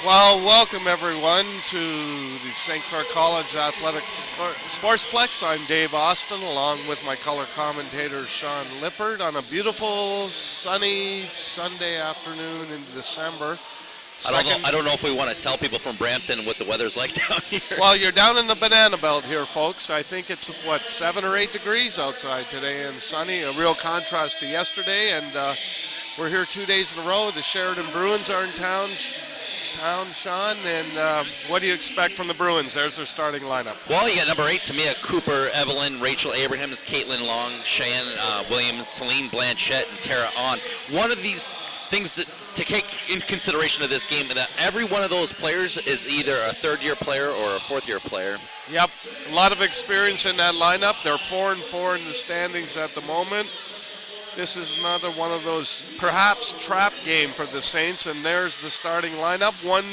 Well, welcome everyone to the St. Clair College Athletics Sportsplex. I'm Dave Austin, along with my color commentator Sean Lippard, on a beautiful, sunny Sunday afternoon in December. I don't know if we want to tell people from Brampton what the weather's like down here. Well, you're down in the banana belt here, folks. I think it's, 7 or 8 degrees outside today and sunny, a real contrast to yesterday. And we're here 2 days in a row. The Sheridan Bruins are in town, Sean. And what do you expect from the Bruins? There's their starting lineup. Well, you got number 8, Tamia Cooper, Evelyn, Rachel Abrahams, Caitlin Long, Cheyenne Williams, Celine Blanchette, and Tara On. One of these things that to take in consideration of this game, that every one of those players is either a third-year player or a fourth-year player. Yep, a lot of experience in that lineup. They're 4-4 in the standings at the moment. This is another one of those perhaps trap game for the Saints, and there's the starting lineup. One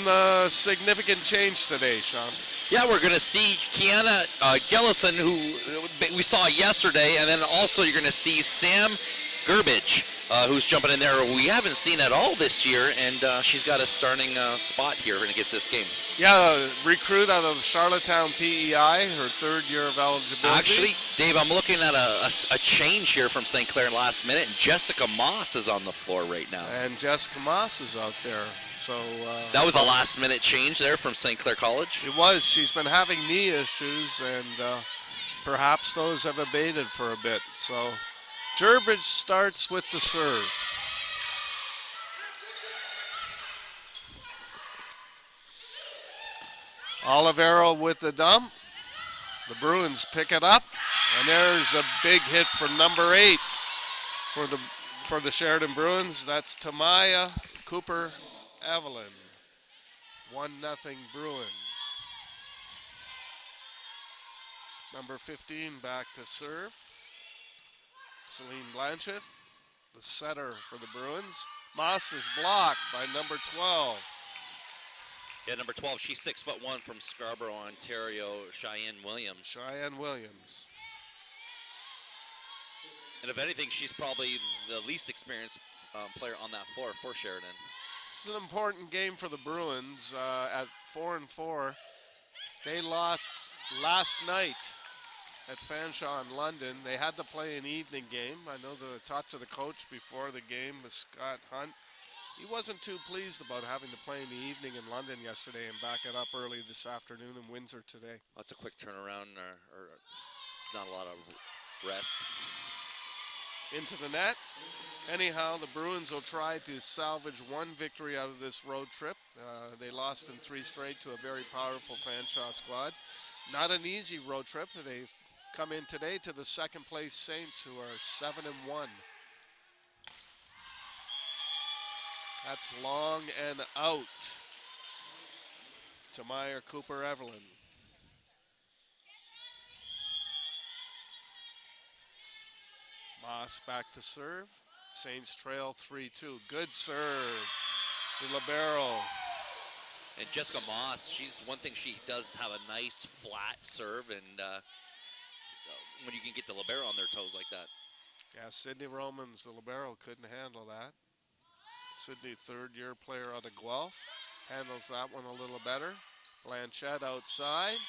significant change today, Sean. Yeah, we're going to see Kiana Gillison, who we saw yesterday, and then also you're going to see Sam Gerbich, who's jumping in there. We haven't seen at all this year, and she's got a starting spot here against this game. Yeah, recruit out of Charlottetown PEI, her third year of eligibility. Actually, Dave, I'm looking at a change here from St. Clair last minute, and Jessica Moss is on the floor right now. And Jessica Moss is out there. So that was a last-minute change there from St. Clair College. It was. She's been having knee issues, and perhaps those have abated for a bit. So Gerbich starts with the serve. Olivero with the dump. The Bruins pick it up, and there's a big hit for number 8 for the Sheridan Bruins. That's Tamaya Cooper Evelyn. 1-0 Bruins. Number 15 back to serve. Celine Blanchett, the setter for the Bruins. Moss is blocked by number 12. Yeah, number 12, she's 6'1" from Scarborough, Ontario, Cheyenne Williams. Cheyenne Williams. And if anything, she's probably the least experienced player on that floor for Sheridan. This is an important game for the Bruins at 4-4. They lost last night at Fanshawe in London. They had to play an evening game. I know the talk to the coach before the game was Scott Hunt. He wasn't too pleased about having to play in the evening in London yesterday and back it up early this afternoon in Windsor today. That's a quick turnaround, or it's not a lot of rest. Into the net. Anyhow, the Bruins will try to salvage one victory out of this road trip. They lost in 3 straight to a very powerful Fanshawe squad. Not an easy road trip. They've come in today to the second place Saints, who are 7-1. That's long and out to Meyer Cooper Evelyn. Moss back to serve. Saints trail 3-2. Good serve. The libero. And Jessica Moss, one thing she does have a nice flat serve, and when you can get the libero on their toes like that. Yeah, Sydney Romans, the libero, couldn't handle that. Sydney, third-year player out of Guelph, handles that one a little better. Blanchette outside.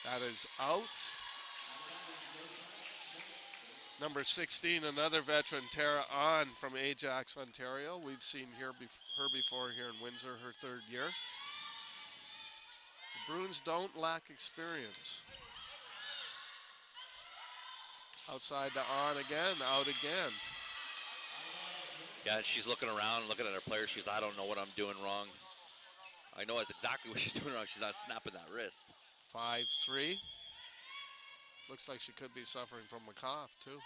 That is out. Number 16, another veteran, Tara On from Ajax, Ontario. We've seen her before here in Windsor, her third year. The Bruins don't lack experience. Outside to On again, out again. Yeah, she's looking around, looking at her players. She's, I don't know what I'm doing wrong. I know that's exactly what she's doing wrong. She's not snapping that wrist. 5-3. Looks like she could be suffering from a cough, too.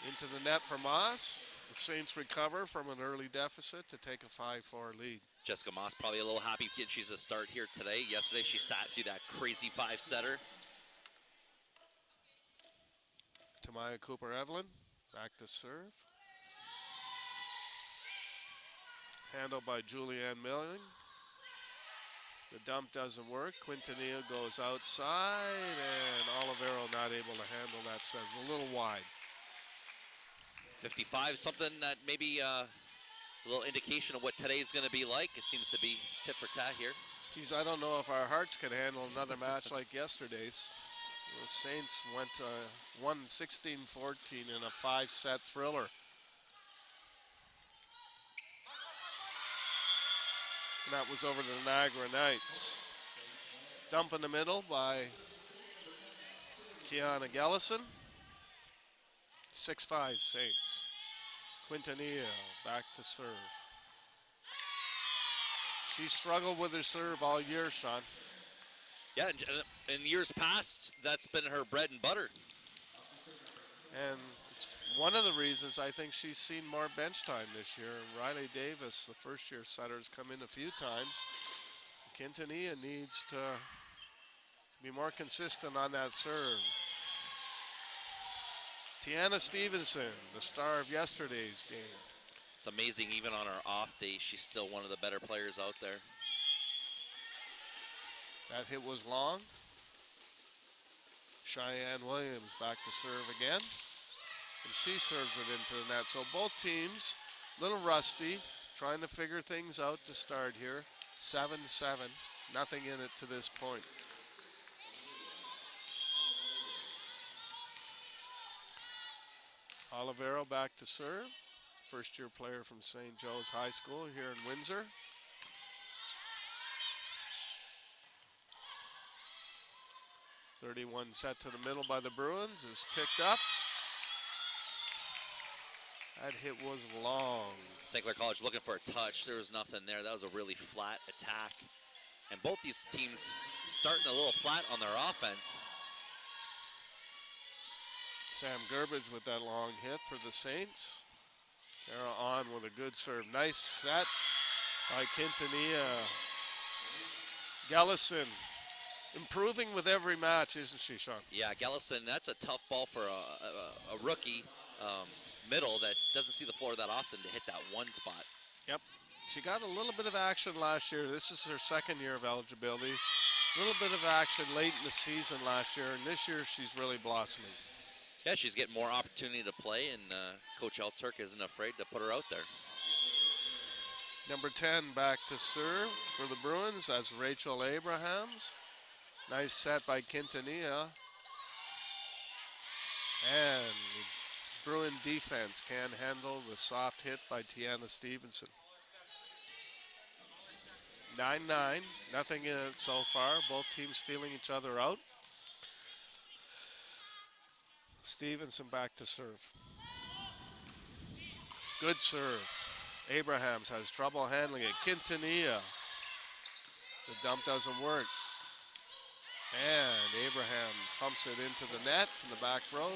Into the net for Moss. The Saints recover from an early deficit to take a 5-4 lead. Jessica Moss probably a little happy she's a start here today. Yesterday she sat through that crazy 5-setter. Tamaya Cooper Evelyn, back to serve. Handled by Julianne Milling. The dump doesn't work. Quintanilla goes outside, and Olivero not able to handle that. Says a little wide. 55, something that maybe A little indication of what today's going to be like. It seems to be tit for tat here. Geez, I don't know if our hearts can handle another match like yesterday's. The Saints won 16-14 in a 5-set thriller. And that was over the Niagara Knights. Dump in the middle by Kiana Gellison. 6-5 Saints. Quintanilla back to serve. She struggled with her serve all year, Sean. Yeah, in years past, that's been her bread and butter. And it's one of the reasons I think she's seen more bench time this year. Riley Davis, the first-year setter, has come in a few times. Quintanilla needs to be more consistent on that serve. Tiana Stevenson, the star of yesterday's game. It's amazing, even on her off day, she's still one of the better players out there. That hit was long. Cheyenne Williams back to serve again. And she serves it into the net. So both teams, a little rusty, trying to figure things out to start here. 7-7, nothing in it to this point. Olivero back to serve. First-year player from St. Joe's High School here in Windsor. .31 set to the middle by the Bruins is picked up. That hit was long. St. Clair College looking for a touch. There was nothing there. That was a really flat attack. And both these teams starting a little flat on their offense. Sam Gerbage with that long hit for the Saints. Tara on with a good serve. Nice set by Quintanilla. Gellison improving with every match, isn't she, Sean? Yeah, Gellison, that's a tough ball for a rookie middle that doesn't see the floor that often to hit that one spot. Yep. She got a little bit of action last year. This is her second year of eligibility. A little bit of action late in the season last year, and this year she's really blossoming. Yeah, she's getting more opportunity to play, and Coach Alturk isn't afraid to put her out there. Number 10 back to serve for the Bruins. That's Rachel Abrahams. Nice set by Quintanilla. And the Bruin defense can handle the soft hit by Tiana Stevenson. 9-9, nothing in it so far. Both teams feeling each other out. Stevenson back to serve. Good serve. Abrahams has trouble handling it. Quintanilla. The dump doesn't work. And Abraham pumps it into the net from the back row.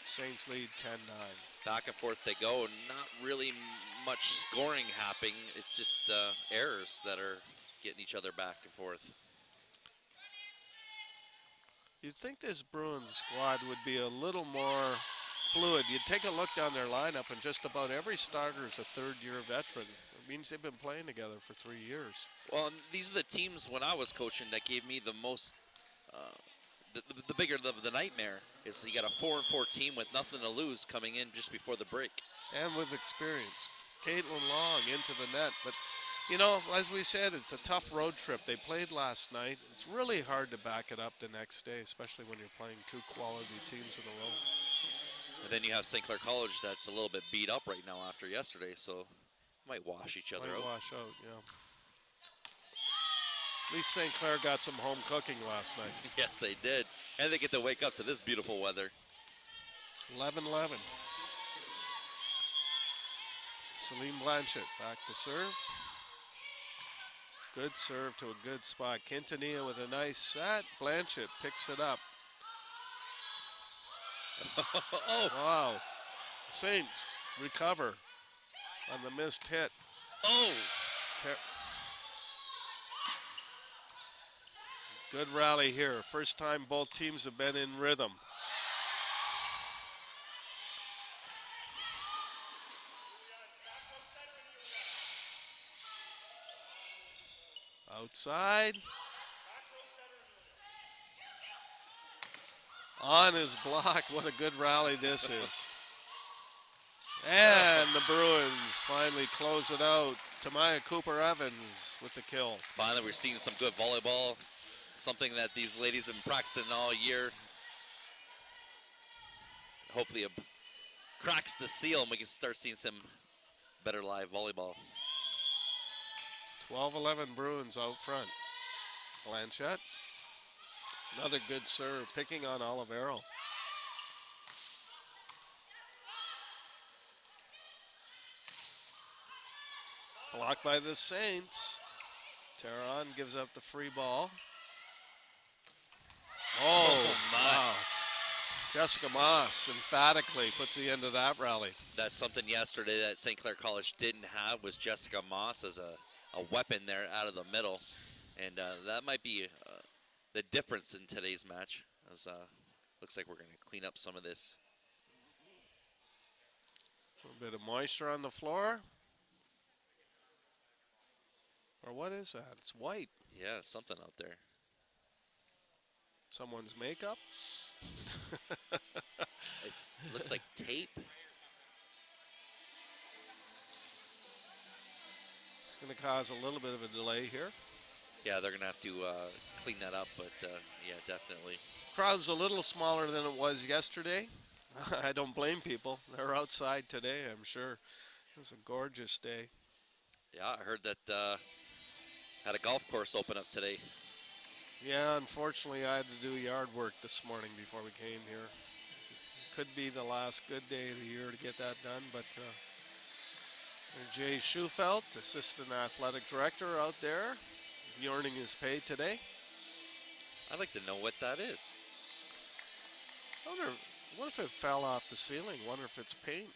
Saints lead 10-9. Back and forth they go. Not really much scoring happening. It's just errors that are getting each other back and forth. You'd think this Bruins squad would be a little more fluid. You'd take a look down their lineup, and just about every starter is a third-year veteran. It means they've been playing together for 3 years. Well, these are the teams when I was coaching that gave me the most, the bigger the nightmare is you got a 4-4 team with nothing to lose coming in just before the break. And with experience. Caitlin Long into the net, but you know, as we said, it's a tough road trip. They played last night. It's really hard to back it up the next day, especially when you're playing two quality teams in a row. And then you have St. Clair College that's a little bit beat up right now after yesterday, so might wash each other out. Wash out, yeah. At least St. Clair got some home cooking last night. Yes, they did. And they get to wake up to this beautiful weather. 11-11. Celine Blanchett back to serve. Good serve to a good spot. Quintanilla with a nice set. Blanchett picks it up. Oh! Wow. Saints recover on the missed hit. Oh! Good rally here. First time both teams have been in rhythm. Outside. On is blocked. What a good rally this is. And the Bruins finally close it out. Tamaya Cooper-Evans with the kill. Finally, we're seeing some good volleyball, something that these ladies have been practicing all year. Hopefully it cracks the seal and we can start seeing some better live volleyball. 12-11 Bruins out front. Blanchette. Another good serve, picking on Olivero. Blocked by the Saints. Terran gives up the free ball. Oh, wow. Jessica Moss emphatically puts the end of that rally. That's something yesterday that St. Clair College didn't have, was Jessica Moss as a weapon there out of the middle. And that might be the difference in today's match. As looks like we're going to clean up some of this. A little bit of moisture on the floor. Or what is that? It's white. Yeah, something out there. Someone's makeup? It looks like tape. It's going to cause a little bit of a delay here. Yeah, they're going to have to clean that up, but yeah, definitely. Crowd's a little smaller than it was yesterday. I don't blame people. They're outside today, I'm sure. It's a gorgeous day. Yeah, I heard that had a golf course open up today. Yeah, unfortunately, I had to do yard work this morning before we came here. Could be the last good day of the year to get that done, but Jay Schufelt, Assistant Athletic Director out there, earning his pay today. I'd like to know what that is. I wonder, what if it fell off the ceiling? Wonder if it's paint.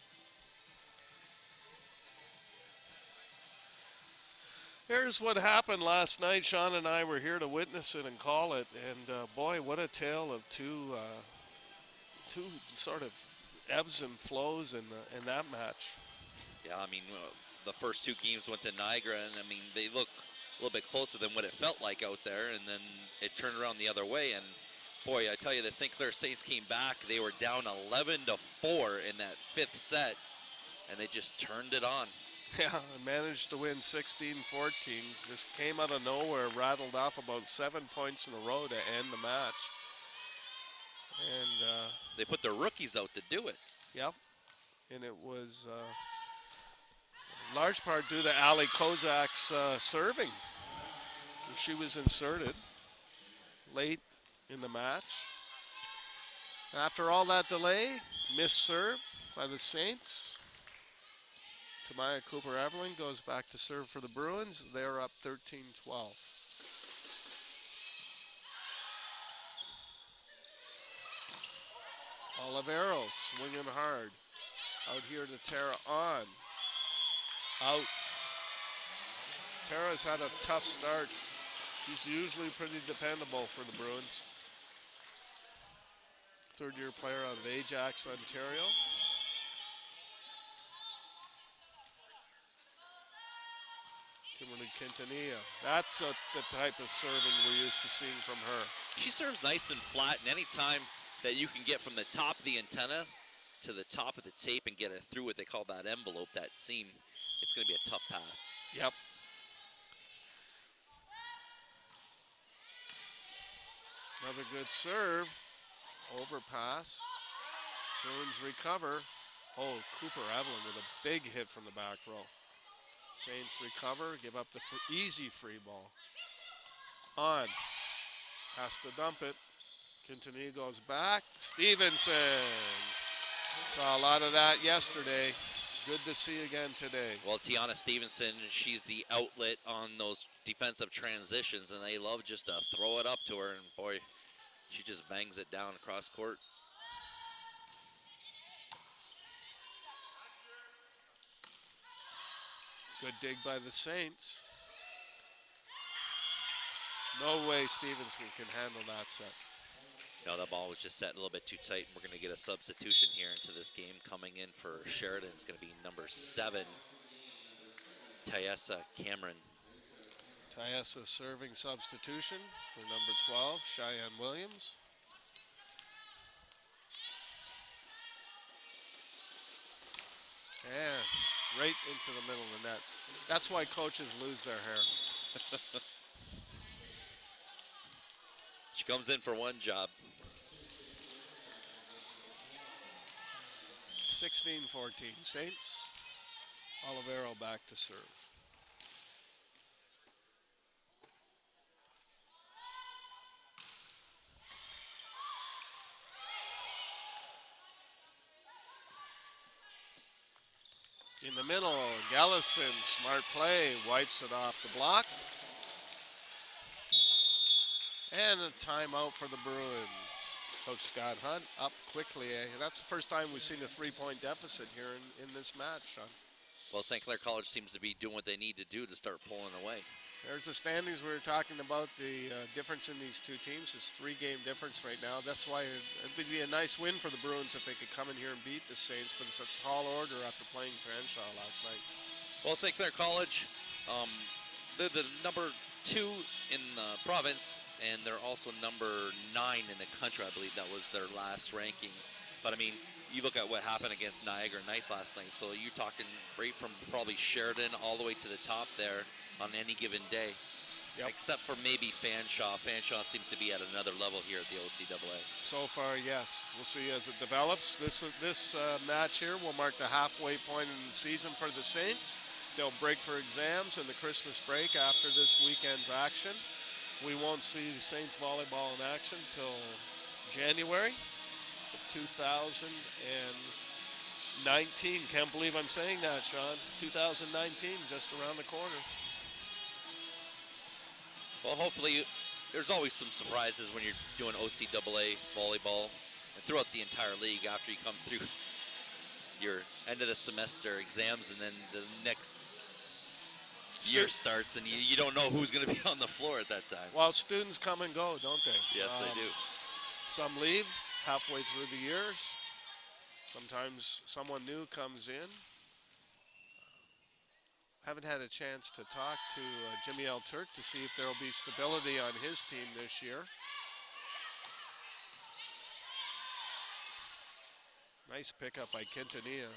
Here's what happened last night. Sean and I were here to witness it and call it, and boy, what a tale of two sort of ebbs and flows in that match. Yeah, I mean, the first two games went to Niagara, and I mean, they look a little bit closer than what it felt like out there, and then it turned around the other way, and boy, I tell you, the St. Clair Saints came back. They were down 11-4 in that fifth set, and they just turned it on. Yeah, managed to win 16-14. Just came out of nowhere, rattled off about 7 points in a row to end the match. And they put their rookies out to do it. Yep, and it was in large part due to Ali Kozak's serving. She was inserted late in the match. After all that delay, missed serve by the Saints. Tamaya Cooper-Evelyn goes back to serve for the Bruins. They're up 13-12. Olivero swinging hard. Out here to Tara on. Out. Tara's had a tough start. She's usually pretty dependable for the Bruins. Third-year player out of Ajax, Ontario. Kimberly Quintanilla. That's the type of serving we're used to seeing from her. She serves nice and flat, and any time that you can get from the top of the antenna to the top of the tape and get it through what they call that envelope, that seam, it's going to be a tough pass. Yep. Another good serve. Overpass. Bruins recover. Oh, Cooper-Evelyn with a big hit from the back row. Saints recover, give up the easy free ball. On. Has to dump it. Quintanilla goes back. Stevenson. Saw a lot of that yesterday. Good to see again today. Well, Tiana Stevenson, she's the outlet on those defensive transitions, and they love just to throw it up to her, and boy, she just bangs it down across court. Good dig by the Saints. No way Stevenson can handle that set. No, that ball was just set a little bit too tight. We're going to get a substitution here into this game. Coming in for Sheridan is going to be number 7, Tyessa Cameron. Tyessa serving substitution for number 12, Cheyenne Williams. And right into the middle of the net. That's why coaches lose their hair. She comes in for one job. 16-14 Saints. Olivero back to serve. In the middle, Gallison, smart play, wipes it off the block. And a timeout for the Bruins. Coach Scott Hunt up quickly. That's the first time we've seen a 3-point deficit here in this match, Sean. Well, St. Clair College seems to be doing what they need to do to start pulling away. There's the standings we were talking about. The difference in these two teams is 3-game difference right now. That's why it would be a nice win for the Bruins if they could come in here and beat the Saints, but it's a tall order after playing Fanshawe last night. Well, St. Clair College, they're the number 2 in the province, and they're also number 9 in the country. I believe that was their last ranking. But, I mean, you look at what happened against Niagara Knights last night, so you're talking right from probably Sheridan all the way to the top there on any given day. Yep. Except for maybe Fanshawe. Fanshawe seems to be at another level here at the OCAA. So far, yes. We'll see as it develops. This match here will mark the halfway point in the season for the Saints. They'll break for exams and the Christmas break after this weekend's action. We won't see the Saints volleyball in action till January of 2019. Can't believe I'm saying that, Sean. 2019, just around the corner. Well, hopefully, there's always some surprises when you're doing OCAA volleyball and throughout the entire league after you come through your end of the semester exams and then the next year starts and you don't know who's going to be on the floor at that time. Well, students come and go, don't they? Yes, they do. Some leave halfway through the years. Sometimes someone new comes in. Haven't had a chance to talk to Jimmy L. Turk to see if there will be stability on his team this year. Nice pickup by Quintanilla.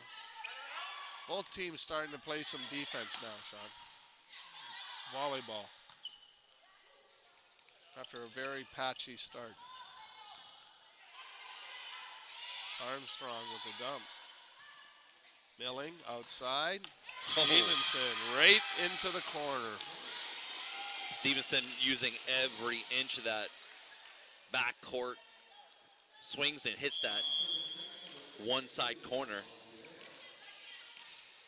Both teams starting to play some defense now, Sean. Volleyball. After a very patchy start. Armstrong with the dump. Milling outside. Stevenson right into the corner. Stevenson using every inch of that backcourt. Swings and hits that one side corner.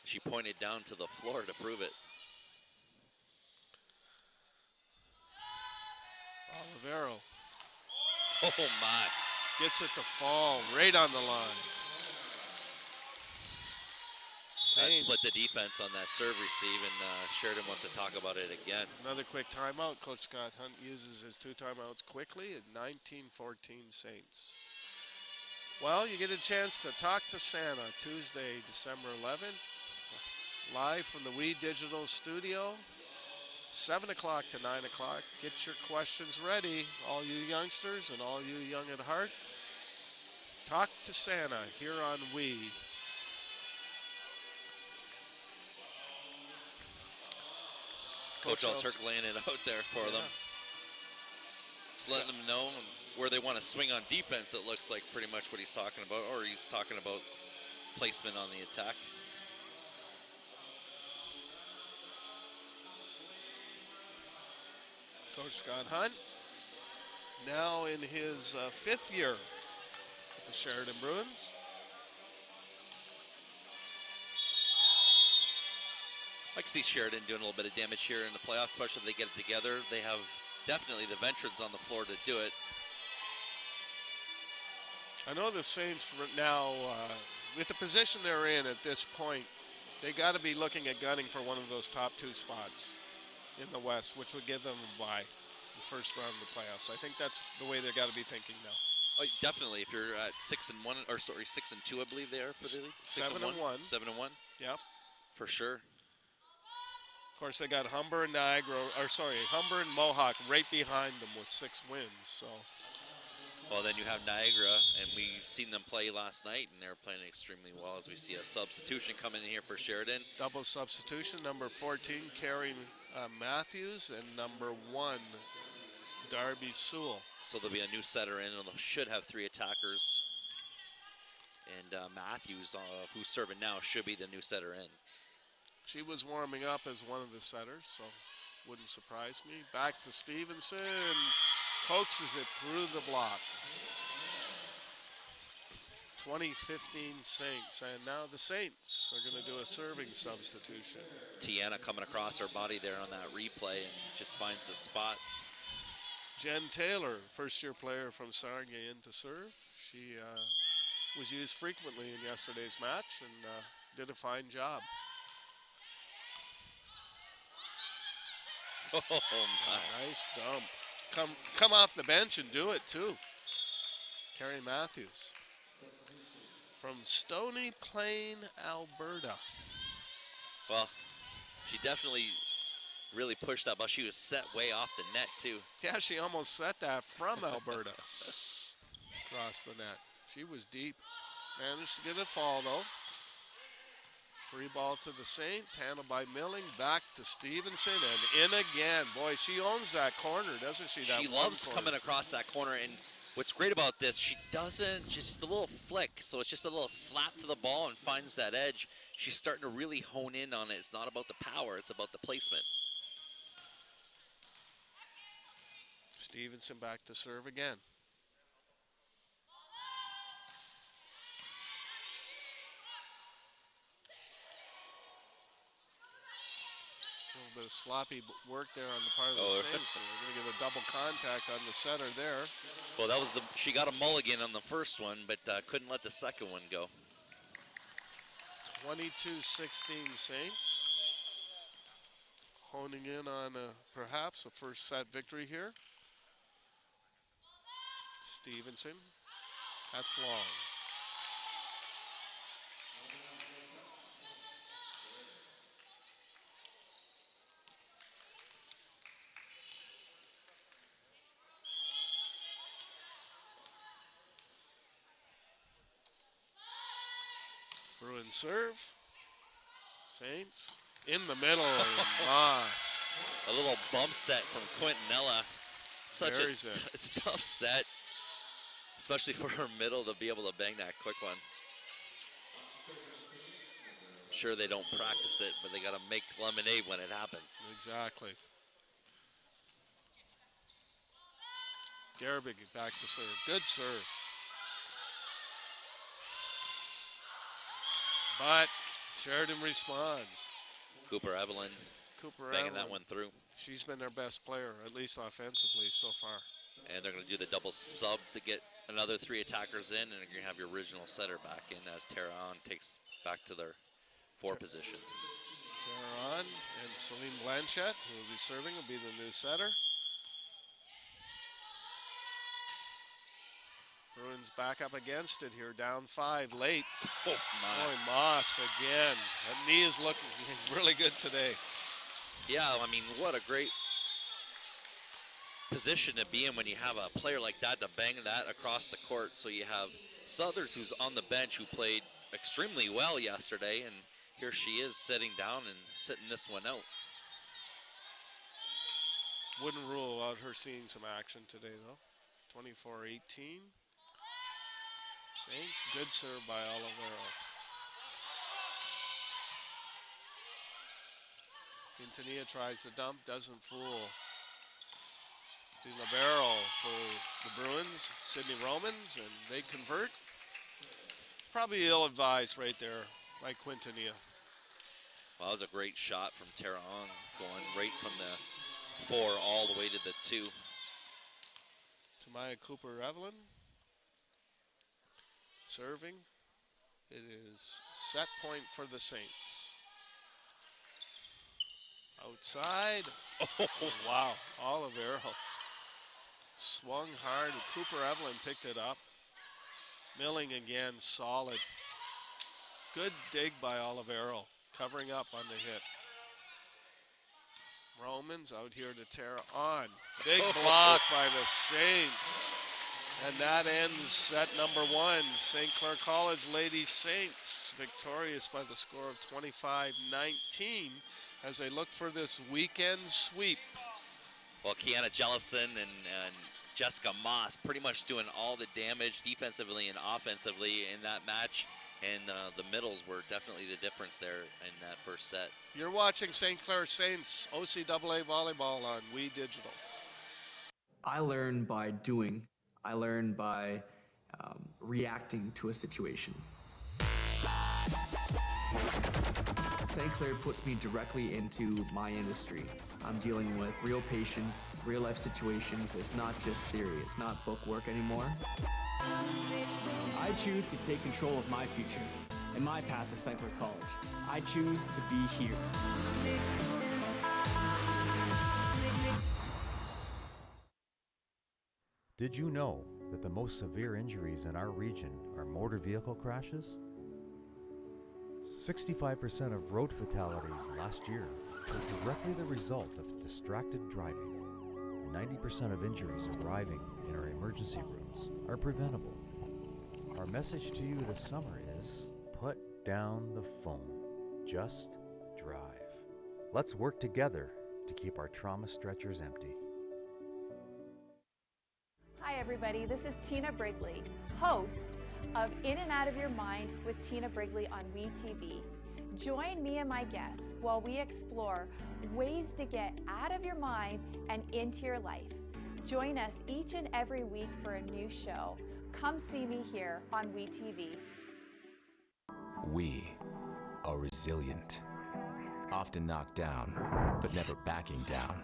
She pointed down to the floor to prove it. Olivero. Oh my. Gets it to fall right on the line. That split the defense on that serve receive, and Sheridan wants to talk about it again. Another quick timeout. Coach Scott Hunt uses his 2 timeouts quickly at 19-14 Saints. Well, you get a chance to talk to Santa Tuesday, December 11th, live from the We Digital Studio, 7 o'clock to 9 o'clock. Get your questions ready, all you youngsters and all you young at heart. Talk to Santa here on We. Coach Turk laying it out there for them. Just letting them know where they want to swing on defense, it looks like pretty much what he's talking about, or he's talking about placement on the attack. Coach Scott Hunt, now in his 5th year with the Sheridan Bruins. I can see Sheridan doing a little bit of damage here in the playoffs, especially if they get it together. They have definitely the veterans on the floor to do it. I know the Saints now, with the position they're in at this point, they got to be looking at gunning for one of those top 2 spots in the West, which would give them a bye in the first round of the playoffs. I think that's the way they've got to be thinking now. Oh, definitely. If you're at 6-1, or sorry, 6-2, I believe they are for the league. 7-1. 7-1. Yep. For sure. Of course, they got Humber and Mohawk right behind them with 6 wins. So Well, then you have Niagara, and we've seen them play last night, and they're playing extremely well as we see a substitution coming in here for Sheridan. Double substitution, number 14, Carrie Matthews, and number 1, Darby Sewell. So there'll be a new setter in, and they should have 3 attackers. And Matthews, who's serving now, should be the new setter in. She was warming up as one of the setters, so wouldn't surprise me. Back to Stevenson, coaxes it through the block. 2015 Saints, and now the Saints are going to do a serving substitution. Tiana coming across her body there on that replay and just finds the spot. Jen Taylor, first-year player from Sarnia, in to serve. She was used frequently in yesterday's match and did a fine job. Oh, my. Nice dump. Come off the bench and do it, too. Carrie Matthews from Stony Plain, Alberta. Well, she definitely really pushed that ball. She was set way off the net, too. Yeah, she almost set that from Alberta across the net. She was deep. Managed to get a fall, though. Free ball to the Saints, handled by Milling, back to Stevenson, and in again. Boy, she owns that corner, doesn't she? She loves coming across that corner, and what's great about this, she doesn't, just a little flick, so it's just a little slap to the ball and finds that edge. She's starting to really hone in on it. It's not about the power, it's about the placement. Stevenson back to serve again. A little bit of sloppy work there on the part of the Saints. So we're going to get a double contact on the center there. Well, that was she got a mulligan on the first one, but couldn't let the second one go. 22-16 Saints. Honing in on perhaps a first set victory here. Stevenson, that's long. Bruin serve. Saints in the middle. Moss. A little bump set from Quintanilla. Such a tough set, especially for her middle to be able to bang that quick one. I'm sure they don't practice it, but they got to make lemonade when it happens. Exactly. Garabig back to serve. Good serve. But Sheridan responds. Cooper Evelyn banging that one through. She's been their best player, at least offensively so far. And they're going to do the double sub to get another 3 attackers in, and you're going to have your original setter back in as Tara On takes back to their 4 position. Tara On and Celine Blanchette, who will be serving, will be the new setter. Bruins back up against it here, down 5 late. Oh, my. Boy, Moss again. That knee is looking really good today. Yeah, I mean, what a great position to be in when you have a player like that to bang that across the court. So you have Southers, who's on the bench, who played extremely well yesterday, and here she is sitting down and sitting this one out. Wouldn't rule out her seeing some action today, though. 24-18. Saints, good serve by Olivero. Quintanilla tries to dump, doesn't fool. The libero for the Bruins, Sydney Romans, and they convert. Probably ill-advised right there by Quintanilla. Well, that was a great shot from Tara On, going right from the 4 all the way to the 2. Tamaya Cooper-Evelyn serving. It is set point for the Saints. Outside. Oh, wow. Olivero swung hard. Cooper-Evelyn picked it up. Milling again, solid. Good dig by Olivero, covering up on the hit. Romans out here to Tara On. Big block by the Saints. And that ends set number 1. St. Clair College Lady Saints victorious by the score of 25-19 as they look for this weekend sweep. Well, Kiana Jellison and Jessica Moss pretty much doing all the damage defensively and offensively in that match. And the middles were definitely the difference there in that first set. You're watching St. Clair Saints OCAA Volleyball on We Digital. I learn by doing. I learn by reacting to a situation. St. Clair puts me directly into my industry. I'm dealing with real patients, real life situations. It's not just theory. It's not book work anymore. I choose to take control of my future and my path to St. Clair College. I choose to be here. Did you know that the most severe injuries in our region are motor vehicle crashes? 65% of road fatalities last year were directly the result of distracted driving. 90% of injuries arriving in our emergency rooms are preventable. Our message to you this summer is, put down the phone. Just drive. Let's work together to keep our trauma stretchers empty. Hi everybody, this is Tina Brigley, host of In and Out of Your Mind with Tina Brigley on WeTV. Join me and my guests while we explore ways to get out of your mind and into your life. Join us each and every week for a new show. Come see me here on WeTV. We are resilient, often knocked down, but never backing down.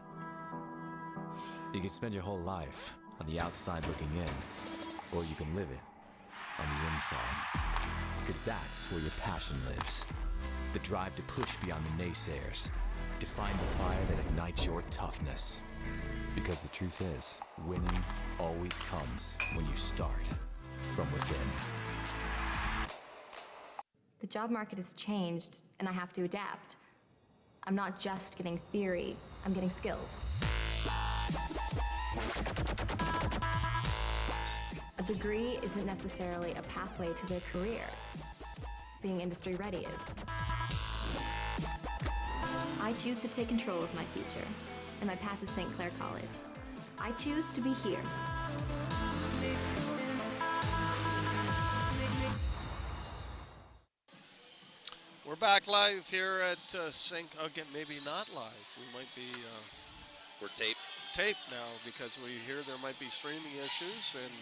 You can spend your whole life on the outside looking in, or you can live it on the inside. Because that's where your passion lives. The drive to push beyond the naysayers, to find the fire that ignites your toughness. Because the truth is, winning always comes when you start from within. The job market has changed, and I have to adapt. I'm not just getting theory, I'm getting skills. A degree isn't necessarily a pathway to their career. Being industry ready is. I choose to take control of my future, and my path is St. Clair College. I choose to be here. We're back live here at St. Again, maybe not live. We might be We're taped. taped now because we hear there might be streaming issues. And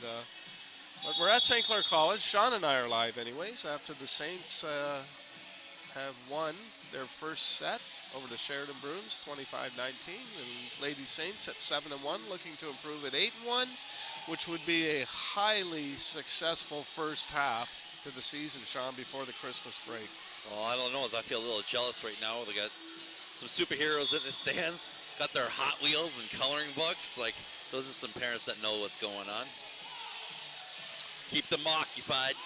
but we're at St. Clair College. Sean and I are live anyways after the Saints have won their first set over the Sheridan Bruins, 25-19. And Lady Saints at 7-1, looking to improve at 8-1, which would be a highly successful first half to the season, Sean, before the Christmas break. Well, I don't know, as I feel a little jealous right now. They got some superheroes in the stands, got their Hot Wheels and coloring books. Like, those are some parents that know what's going on. Keep them occupied. A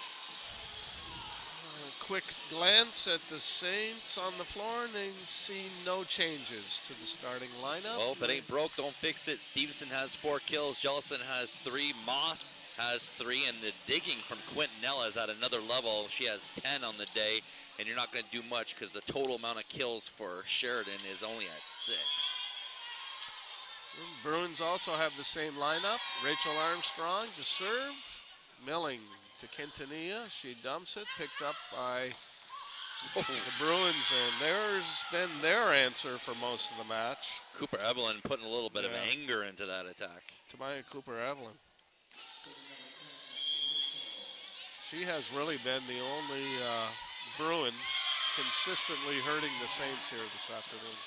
quick glance at the Saints on the floor, and they see no changes to the starting lineup. Well, if it ain't broke, don't fix it. Stevenson has 4 kills. Jellison has 3. Moss has 3. And the digging from Quintanilla is at another level. She has 10 on the day. And you're not going to do much because the total amount of kills for Sheridan is only at 6. Bruins also have the same lineup. Rachel Armstrong to serve. Milling to Quintanilla. She dumps it, picked up by the Bruins, and there's been their answer for most of the match. Cooper Evelyn putting a little bit of anger into that attack. Tamaya Cooper Evelyn. She has really been the only Bruin consistently hurting the Saints here this afternoon.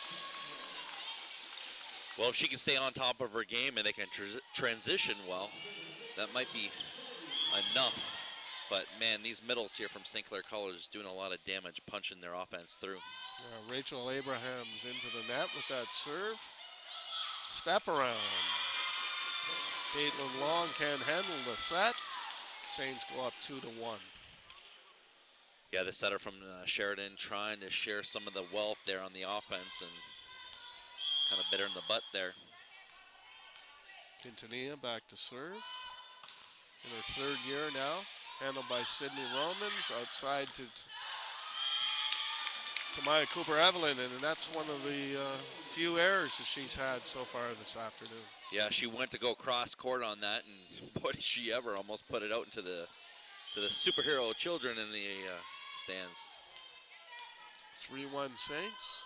Well, if she can stay on top of her game and they can transition well, that might be enough. But man, these middles here from St. Clair College is doing a lot of damage, punching their offense through. Rachel Abrahams into the net with that serve. Step around. Caitlin Long can't handle the set. Saints go up 2-1. Yeah, the setter from Sheridan trying to share some of the wealth there on the offense and kind of bit her in the butt there. Quintanilla back to serve. in her third year now. Handled by Sydney Romans. Outside to Maya Cooper-Evelyn, and that's one of the few errors that she's had so far this afternoon. Yeah, she went to go cross court on that, and boy, did she ever almost put it out into the superhero children in the stands. 3-1 Saints.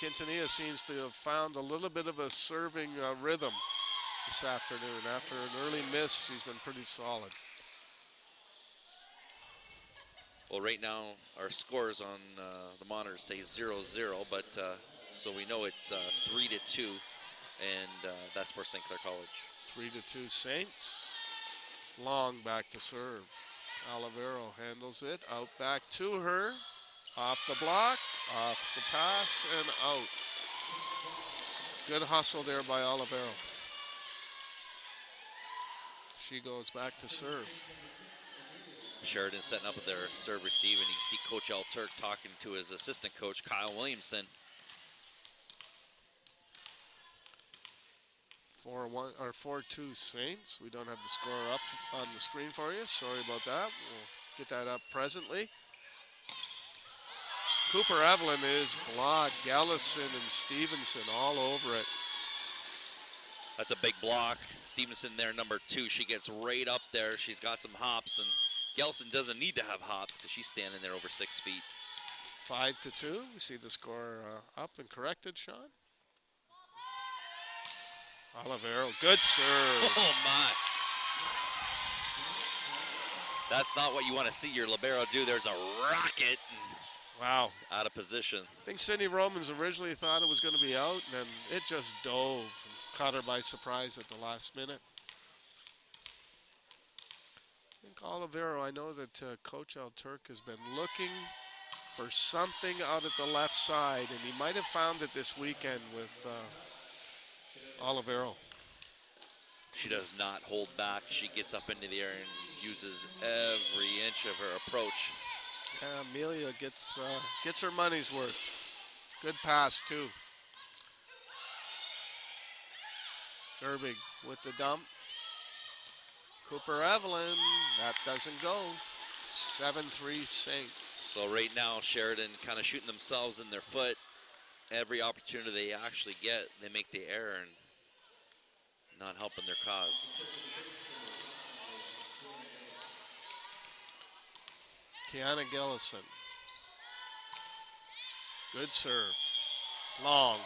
Quintanilla seems to have found a little bit of a serving rhythm this afternoon. After an early miss, she's been pretty solid. Well, right now, our scores on the monitors say 0-0, but so we know it's 3-2, and that's for St. Clair College. 3-2 Saints. Long back to serve. Olivero handles it. Out back to her. Off the block, off the pass, and out. Good hustle there by Olivero. She goes back to serve. Sheridan setting up with their serve receive, and you can see Coach Al Turk talking to his assistant coach, Kyle Williamson. 4-2 Saints. We don't have the score up on the screen for you. Sorry about that. We'll get that up presently. Cooper-Evelyn is blocked. Gallison and Stevenson all over it. That's a big block. Stevenson there, number 2. She gets right up there. She's got some hops, and Gallison doesn't need to have hops because she's standing there over 6 feet. 5-2. We see the score up and corrected, Sean. Olivero, good serve. Oh, my. That's not what you want to see your libero do. There's a rocket. Wow. Out of position. I think Sydney Romans originally thought it was going to be out, and then it just dove and caught her by surprise at the last minute. I think Olivero, I know that Coach Al Turk has been looking for something out at the left side, and he might have found it this weekend with Olivero. She does not hold back. She gets up into the air and uses every inch of her approach. Amelia gets her money's worth. Good pass, too. Gerbig with the dump. Cooper-Evelyn, that doesn't go. 7-3 Saints. So right now, Sheridan kind of shooting themselves in their foot. Every opportunity they actually get, they make the error and not helping their cause. Kiana Gillison. Good serve. Long.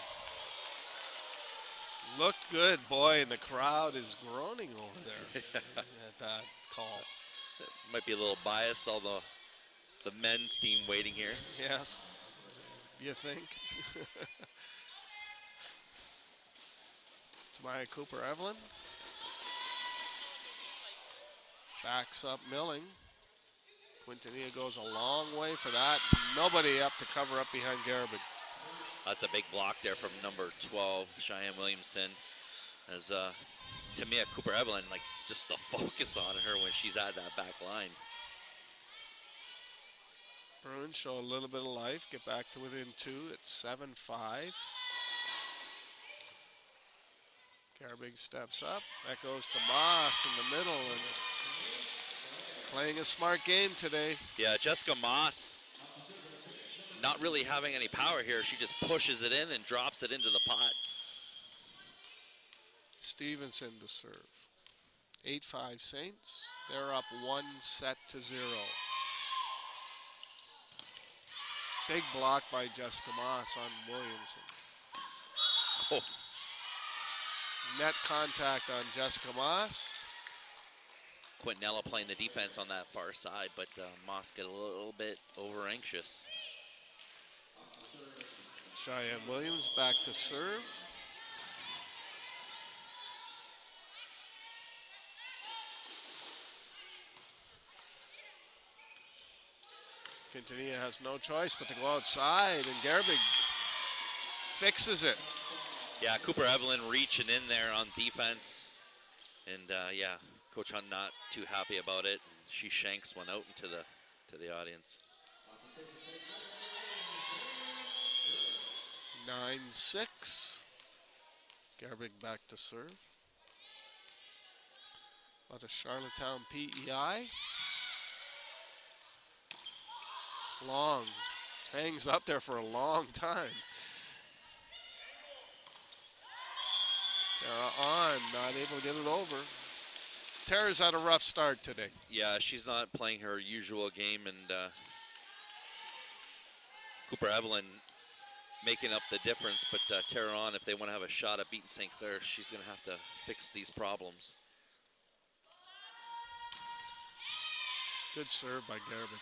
Look good, boy, and the crowd is groaning over there at that call. Might be a little biased, although the men's team waiting here. Yes. You think? Tamaya Cooper-Evelyn. Backs up Milling. Quintanilla goes a long way for that. Nobody up to cover up behind Garabin. That's a big block there from number 12, Cheyenne Williamson. As Tamia Cooper-Evelyn, like, just the focus on her when she's at that back line. Bruins show a little bit of life, get back to within 2 at 7-5. Garabig steps up. That goes to Moss in the middle, and playing a smart game today. Yeah, Jessica Moss not really having any power here. She just pushes it in and drops it into the pot. Stevenson to serve. 8-5 Saints. They're up 1-0. Big block by Jessica Moss on Williamson. Oh. Net contact on Jessica Moss. Quintanilla playing the defense on that far side, but Moss get a little bit over anxious. Cheyenne Williams back to serve. Quintanilla has no choice but to go outside, and Garabig fixes it. Yeah, Cooper-Evelyn reaching in there on defense. And yeah, Coach Hunt not too happy about it. She shanks one out into the audience. 9-6. Garabig back to serve. out of Charlottetown PEI. Long, hangs up there for a long time. Tara on, not able to get it over. Tara's had a rough start today. Yeah, she's not playing her usual game, and Cooper Evelyn making up the difference, but Tara on, if they want to have a shot at beating St. Clair, she's going to have to fix these problems. Good serve by Gerbig.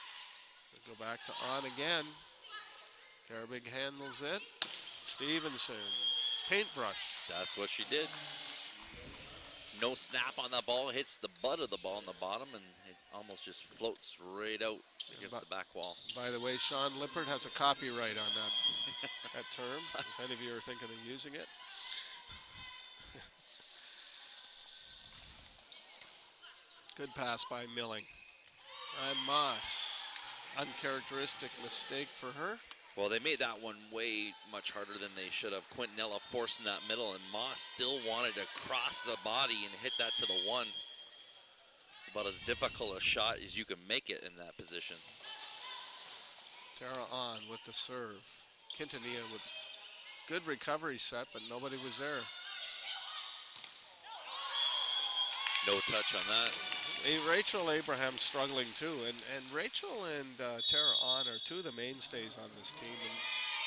We'll go back to on again. Gerbig handles it. Stevenson, paintbrush. That's what she did. No snap on the ball, hits the butt of the ball in the bottom, and it almost just floats right out against the back wall. By the way, Sean Lippert has a copyright on that term, if any of you are thinking of using it. Good pass by Milling. And Moss, uncharacteristic mistake for her. Well, they made that one way much harder than they should have. Quintanilla forcing that middle, and Moss still wanted to cross the body and hit that to the one. It's about as difficult a shot as you can make it in that position. Tara on with the serve. Quintanilla with good recovery set, but nobody was there. No touch on that. Rachel Abraham struggling too, and Rachel and Tara on are two of the mainstays on this team, and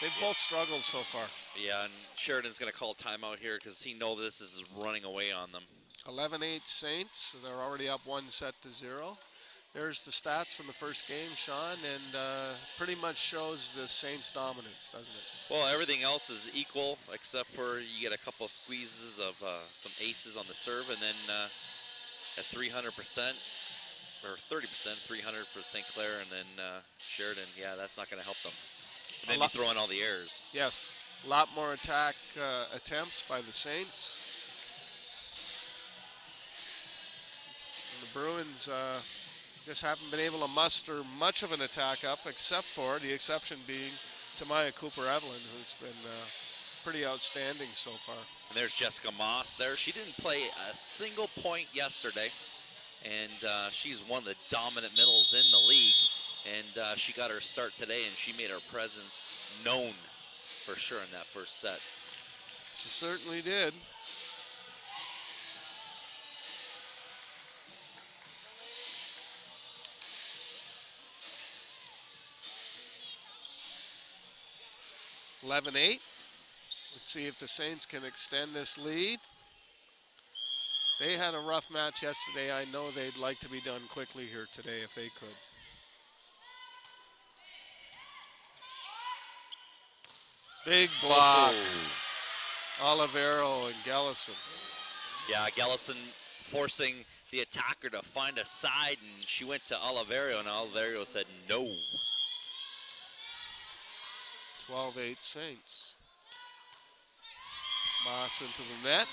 they've both struggled so far. Yeah, and Sheridan's going to call timeout here because he knows this is running away on them. 11-8 Saints. They're already up 1-0. There's the stats from the first game, Sean, and pretty much shows the Saints' dominance, doesn't it? Well, everything else is equal except for you get a couple of squeezes of some aces on the serve, and then at 300%, or 30%, 300 for St. Clair, and then Sheridan, yeah, that's not going to help them. And then you throw in all the errors. Yes, a lot more attack attempts by the Saints. And the Bruins just haven't been able to muster much of an attack up, except for the exception being Tamaya Cooper-Evelyn, who's been pretty outstanding so far. And there's Jessica Moss there. She didn't play a single point yesterday, and she's one of the dominant middles in the league, and she got her start today, and she made her presence known for sure in that first set. She certainly did. (11-8). Let's see if the Saints can extend this lead. They had a rough match yesterday. I know they'd like to be done quickly here today if they could. Big block. Olivero and Gellison. Yeah, Gellison forcing the attacker to find a side, and she went to Olivero, and Olivero said no. 12-8 Saints. Moss into the net.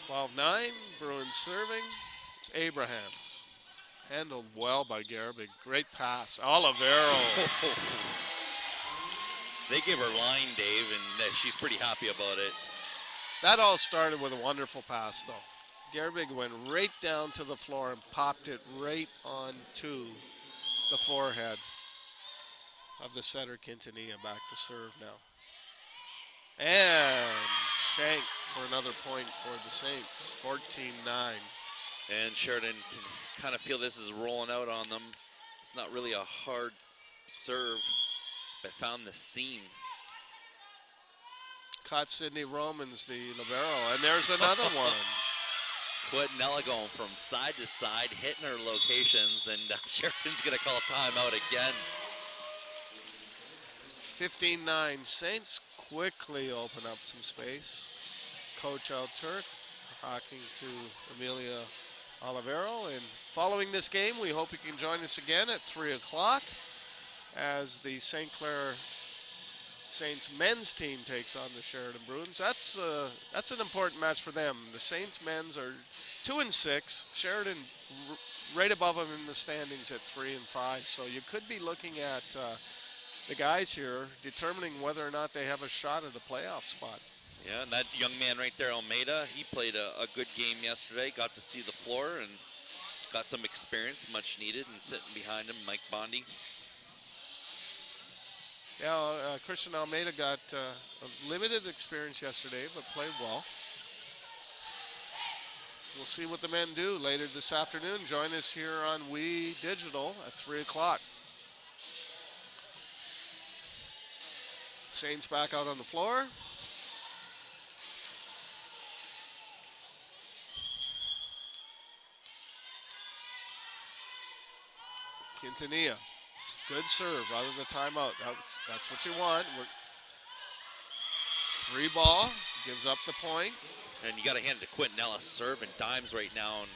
(12-9), Bruins serving. It's Abrahams. Handled well by Gerbig. Great pass. Olivero. They gave her line, Dave, and she's pretty happy about it. That all started with a wonderful pass, though. Gerbig went right down to the floor and popped it right onto the forehead of the setter Quintanilla. Back to serve now. And shank for another point for the Saints, 14-9. And Sheridan can kind of feel this is rolling out on them. It's not really a hard serve, but found the seam. Caught Sydney Romans, the libero, and there's another one. Quintanilla going from side to side, hitting her locations, and Sheridan's going to call timeout again. 15-9. Saints quickly open up some space. Coach Al-Turk talking to Amelia Olivero. And following this game, we hope you can join us again at 3 o'clock as the St. Clair Saints men's team takes on the Sheridan Bruins. That's an important match for them. The Saints men's are 2-6. Sheridan right above them in the standings at 3-5. So you could be looking at the guys here determining whether or not they have a shot at a playoff spot. Yeah, and that young man right there, Almeida, he played a good game yesterday, got to see the floor and got some experience, much needed, and sitting behind him, Mike Bondi. Yeah, Christian Almeida got a limited experience yesterday, but played well. We'll see what the men do later this afternoon. Join us here on We Digital at 3 o'clock. Saints back out on the floor. Quintanilla, good serve out of the timeout. That's what you want. Free ball, gives up the point. And you got to hand it to Quentin Ellis, serving dimes right now. And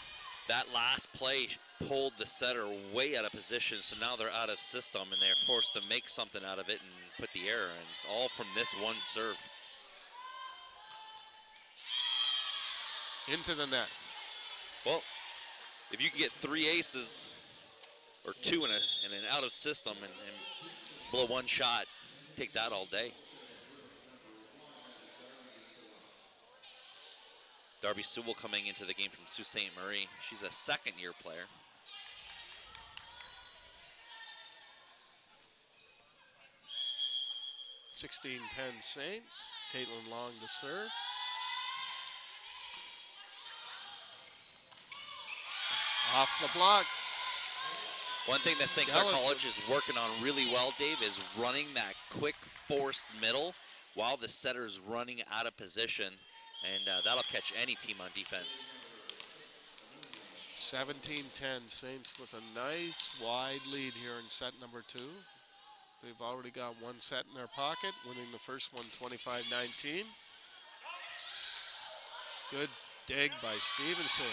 that last play pulled the setter way out of position, so now they're out of system, and they're forced to make something out of it and put the error in. It's all from this one serve. Into the net. Well, if you can get 3 aces, or 2 in an out of system and blow one shot, take that all day. Darby Sewell coming into the game from Sault Ste. Marie. She's a second-year player. (16-10) Saints. Caitlin Long to serve. Off the block. One thing that St. Clair College is working on really well, Dave, is running that quick forced middle while the setter's running out of position, and that'll catch any team on defense. 17-10 Saints with a nice wide lead here in set number 2. They've already got one set in their pocket, winning the first one 25-19. Good dig by Stevenson.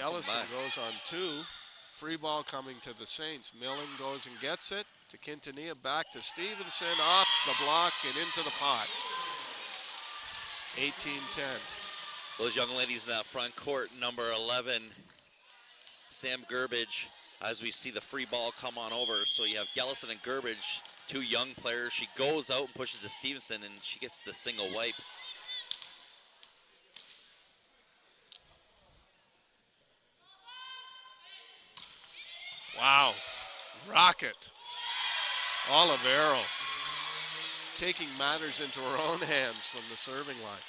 Ellison goes on 2. Free ball coming to the Saints. Milling goes and gets it to Quintanilla, back to Stevenson, off the block and into the pot. 18-10. Those young ladies in that front court, number 11, Sam Gerbage, as we see the free ball come on over. So you have Gellison and Gerbage, 2 young players. She goes out and pushes to Stevenson, and she gets the single wipe. Wow, rocket. Olivero taking matters into her own hands from the serving line.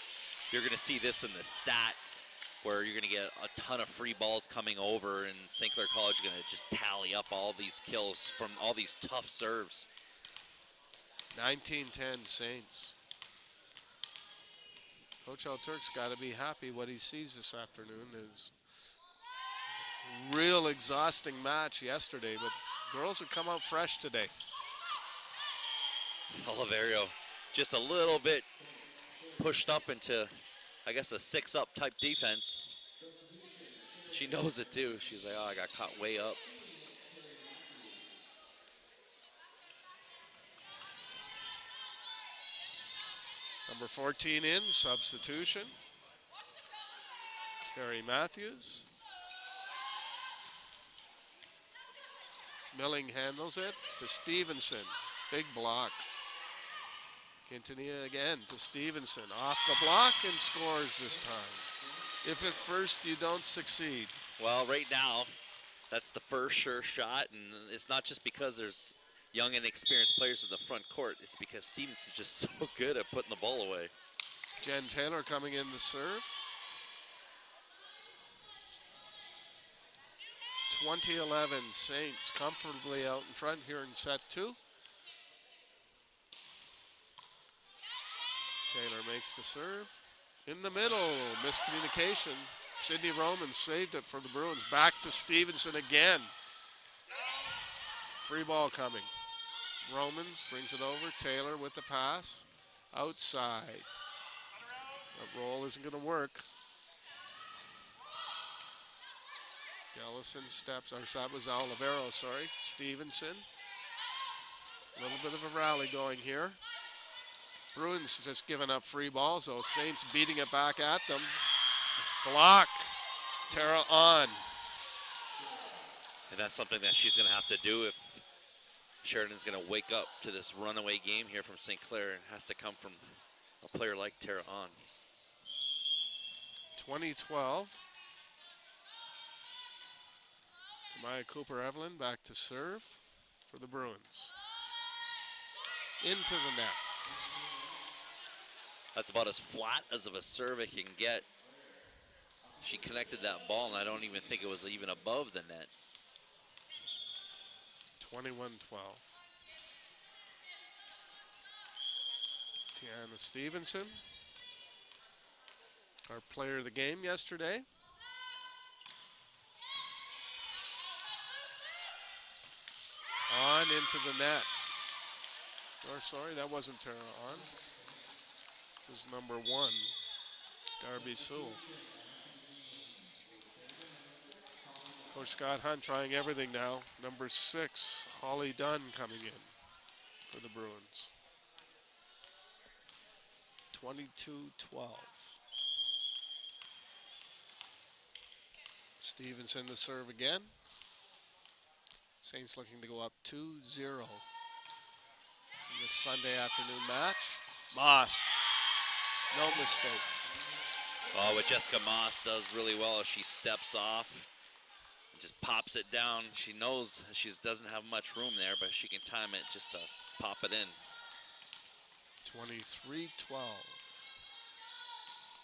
You're going to see this in the stats, where you're going to get a ton of free balls coming over, and St. Clair College is going to just tally up all these kills from all these tough serves. 19-10 Saints. Coach Al-Turk's got to be happy what he sees this afternoon. There's a real exhausting match yesterday, but girls have come out fresh today. Oliverio just a little bit pushed up into, I guess, a 6-up type defense. She knows it too. She's like, oh, I got caught way up. Number 14 in, substitution. Carrie Matthews. Milling handles it to Stevenson. Big block. Quintanilla again to Stevenson. Off the block and scores this time. If at first you don't succeed. Well, right now, that's the first sure shot, and it's not just because there's young and experienced players in the front court. It's because Stevenson's just so good at putting the ball away. Jen Taylor coming in to serve. 2011 Saints comfortably out in front here in set 2. Taylor makes the serve. In the middle, miscommunication. Sydney Roman saved it for the Bruins. Back to Stevenson again. Free ball coming. Romans brings it over. Taylor with the pass. Outside. That roll isn't going to work. Gellison steps, or that was Olivero, sorry. Stevenson. A little bit of a rally going here. Bruins just giving up free balls, though. Saints beating it back at them. Block. Tara on. And that's something that she's going to have to do if Sheridan's going to wake up to this runaway game here from St. Clair, and has to come from a player like Tara On. 2012. Tamaya Cooper-Evelyn back to serve for the Bruins. Into the net. That's about as flat as of a serve it can get. She connected that ball, and I don't even think it was even above the net. 21-12. Tiana Stevenson, our player of the game yesterday. On into the net. Or sorry, that wasn't Tara On. It was number 1, Darby Sewell. Coach Scott Hunt trying everything now. Number 6, Holly Dunn coming in for the Bruins. 22-12. Stevenson to serve again. Saints looking to go up 2-0 in this Sunday afternoon match. Moss, no mistake. Oh, what Jessica Moss does really well is she steps off, just pops it down. She knows she doesn't have much room there, but she can time it just to pop it in. 23-12.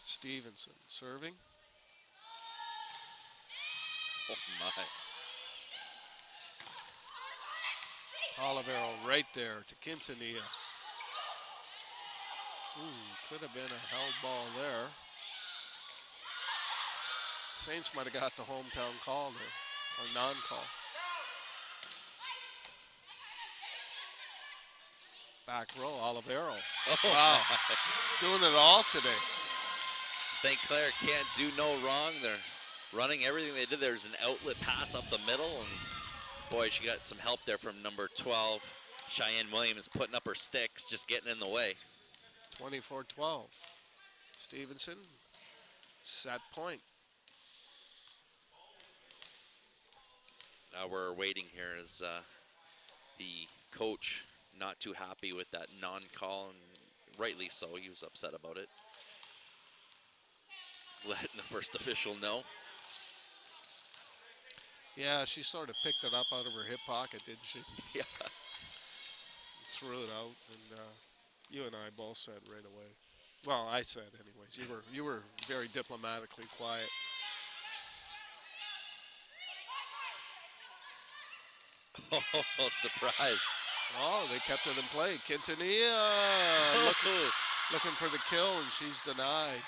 Stevenson serving. Oh my. Olivero right there to Quintanilla. Could have been a held ball there. Saints might have got the hometown call there, or non-call. Back row, Olivero. Oh Wow, my. doing it all today. St. Clair can't do no wrong. They're running everything they did. There's an outlet pass up the middle, and boy, she got some help there from number 12. Cheyenne Williams putting up her sticks, just getting in the way. 24-12. Stevenson, set point. Now we're waiting here as the coach not too happy with that non-call, and rightly so. He was upset about it. Letting the first official know. Yeah, she sort of picked it up out of her hip pocket, didn't she? Yeah. Threw it out, and you and I both said right away. Well, I said anyways. You were very diplomatically quiet. Oh, surprise. Oh, they kept it in play. Quintanilla looking for the kill, and she's denied.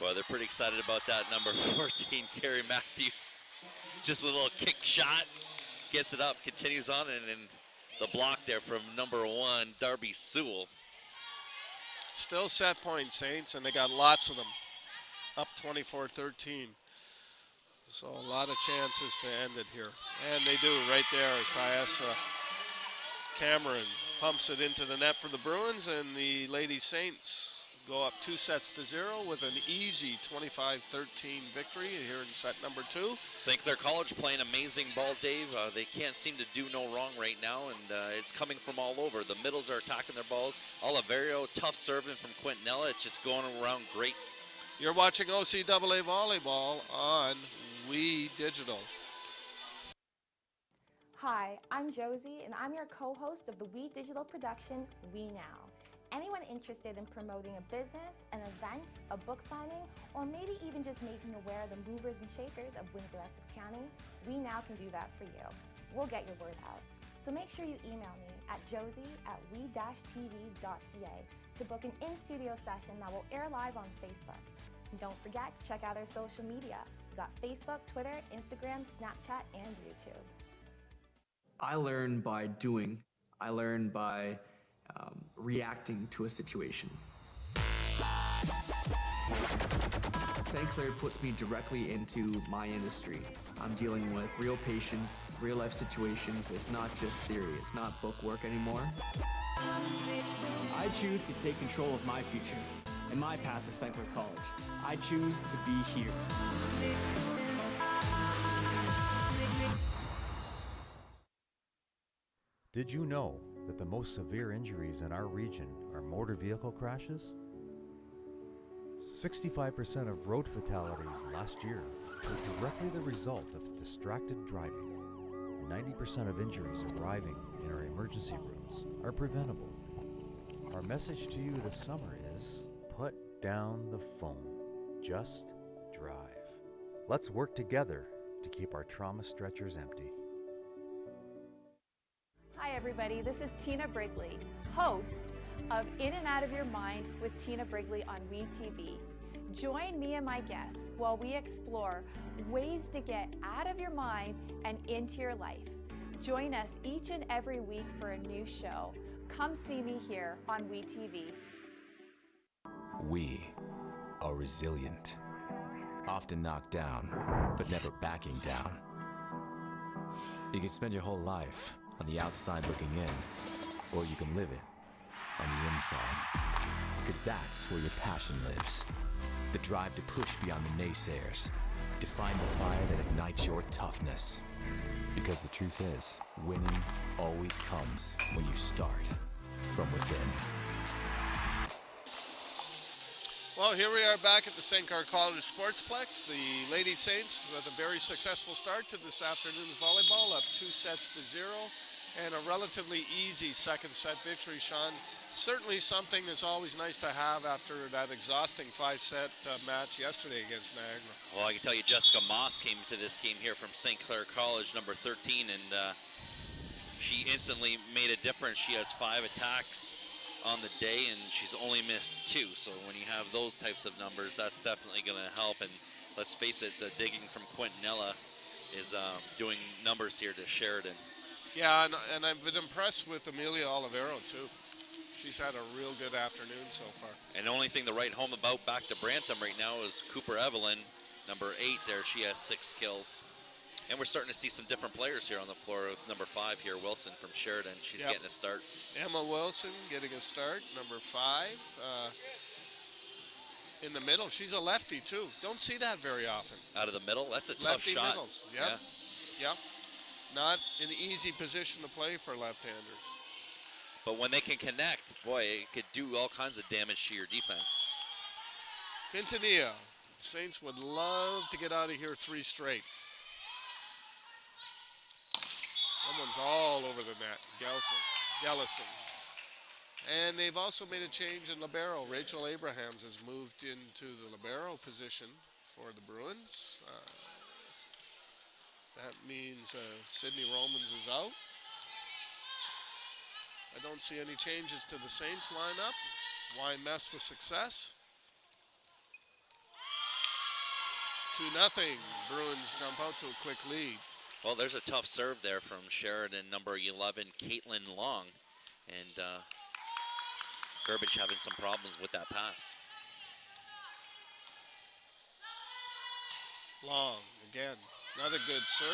Well, they're pretty excited about that. Number 14, Carrie Matthews. Just a little kick shot. Gets it up, continues on, and then the block there from number 1, Darby Sewell. Still set point, Saints, and they got lots of them. Up 24-13. So a lot of chances to end it here. And they do right there as Tyessa Cameron pumps it into the net for the Bruins, and the Lady Saints go up 2-0 with an easy 25-13 victory here in set number 2. St. Clair College playing amazing ball, Dave. They can't seem to do no wrong right now, and it's coming from all over. The middles are attacking their balls. Oliverio, tough serving from Quintanilla. It's just going around great. You're watching OCAA Volleyball on We Digital. Hi, I'm Josie, and I'm your co-host of the We Digital production, We Now. Anyone interested in promoting a business, an event, a book signing, or maybe even just making aware of the movers and shakers of Windsor-Essex County, We Now can do that for you. We'll get your word out. So make sure you email me at josie@we-tv.ca to book an in-studio session that will air live on Facebook. And don't forget to check out our social media. We've got Facebook, Twitter, Instagram, Snapchat, and YouTube. I learn by doing. I learn by reacting to a situation. St. Clair puts me directly into my industry. I'm dealing with real patients, real life situations. It's not just theory. It's not book work anymore. I choose to take control of my future and my path to St. Clair College. I choose to be here. Did you know that the most severe injuries in our region are motor vehicle crashes? 65% of road fatalities last year were directly the result of distracted driving. 90% of injuries arriving in our emergency rooms are preventable. Our message to you this summer is, put down the phone. Just drive. Let's work together to keep our trauma stretchers empty. Hi everybody, this is Tina Brigley, host of In and Out of Your Mind with Tina Brigley on WeTV. Join me and my guests while we explore ways to get out of your mind and into your life. Join us each and every week for a new show. Come see me here on WeTV. We are resilient, often knocked down, but never backing down. You can spend your whole life on the outside looking in, or you can live it on the inside. Because that's where your passion lives. The drive to push beyond the naysayers, to find the fire that ignites your toughness. Because the truth is, winning always comes when you start from within. Well, here we are back at the St. Clair College Sportsplex. The Lady Saints with a very successful start to this afternoon's volleyball, up 2-0, and a relatively easy second set victory, Sean. Certainly something that's always nice to have after that exhausting 5-set match yesterday against Niagara. Well, I can tell you Jessica Moss came to this game here from St. Clair College, number 13, and she instantly made a difference. She has 5 attacks on the day, and she's only missed 2. So when you have those types of numbers, that's definitely going to help. And let's face it, the digging from Quintanilla is doing numbers here to Sheridan. Yeah, and I've been impressed with Amelia Olivero, too. She's had a real good afternoon so far. And the only thing to write home about back to Brantham right now is Cooper Evelyn, number 8 there. She has 6 kills. And we're starting to see some different players here on the floor with number 5 here, Wilson from Sheridan. She's getting a start. Emma Wilson getting a start, number 5. In the middle, she's a lefty too. Don't see that very often. Out of the middle, that's a tough lefty shot. Middles, yeah. Not an easy position to play for left-handers. But when they can connect, boy, it could do all kinds of damage to your defense. Quintanilla, Saints would love to get out of here 3 straight. Someone's all over the net. Gellison. And they've also made a change in libero. Rachel Abrahams has moved into the libero position for the Bruins. That means Sydney Romans is out. I don't see any changes to the Saints lineup. Why mess with success? 2-0. Bruins jump out to a quick lead. Well, there's a tough serve there from Sheridan, number 11, Caitlin Long. And Gerbich having some problems with that pass. Long, again, another good serve.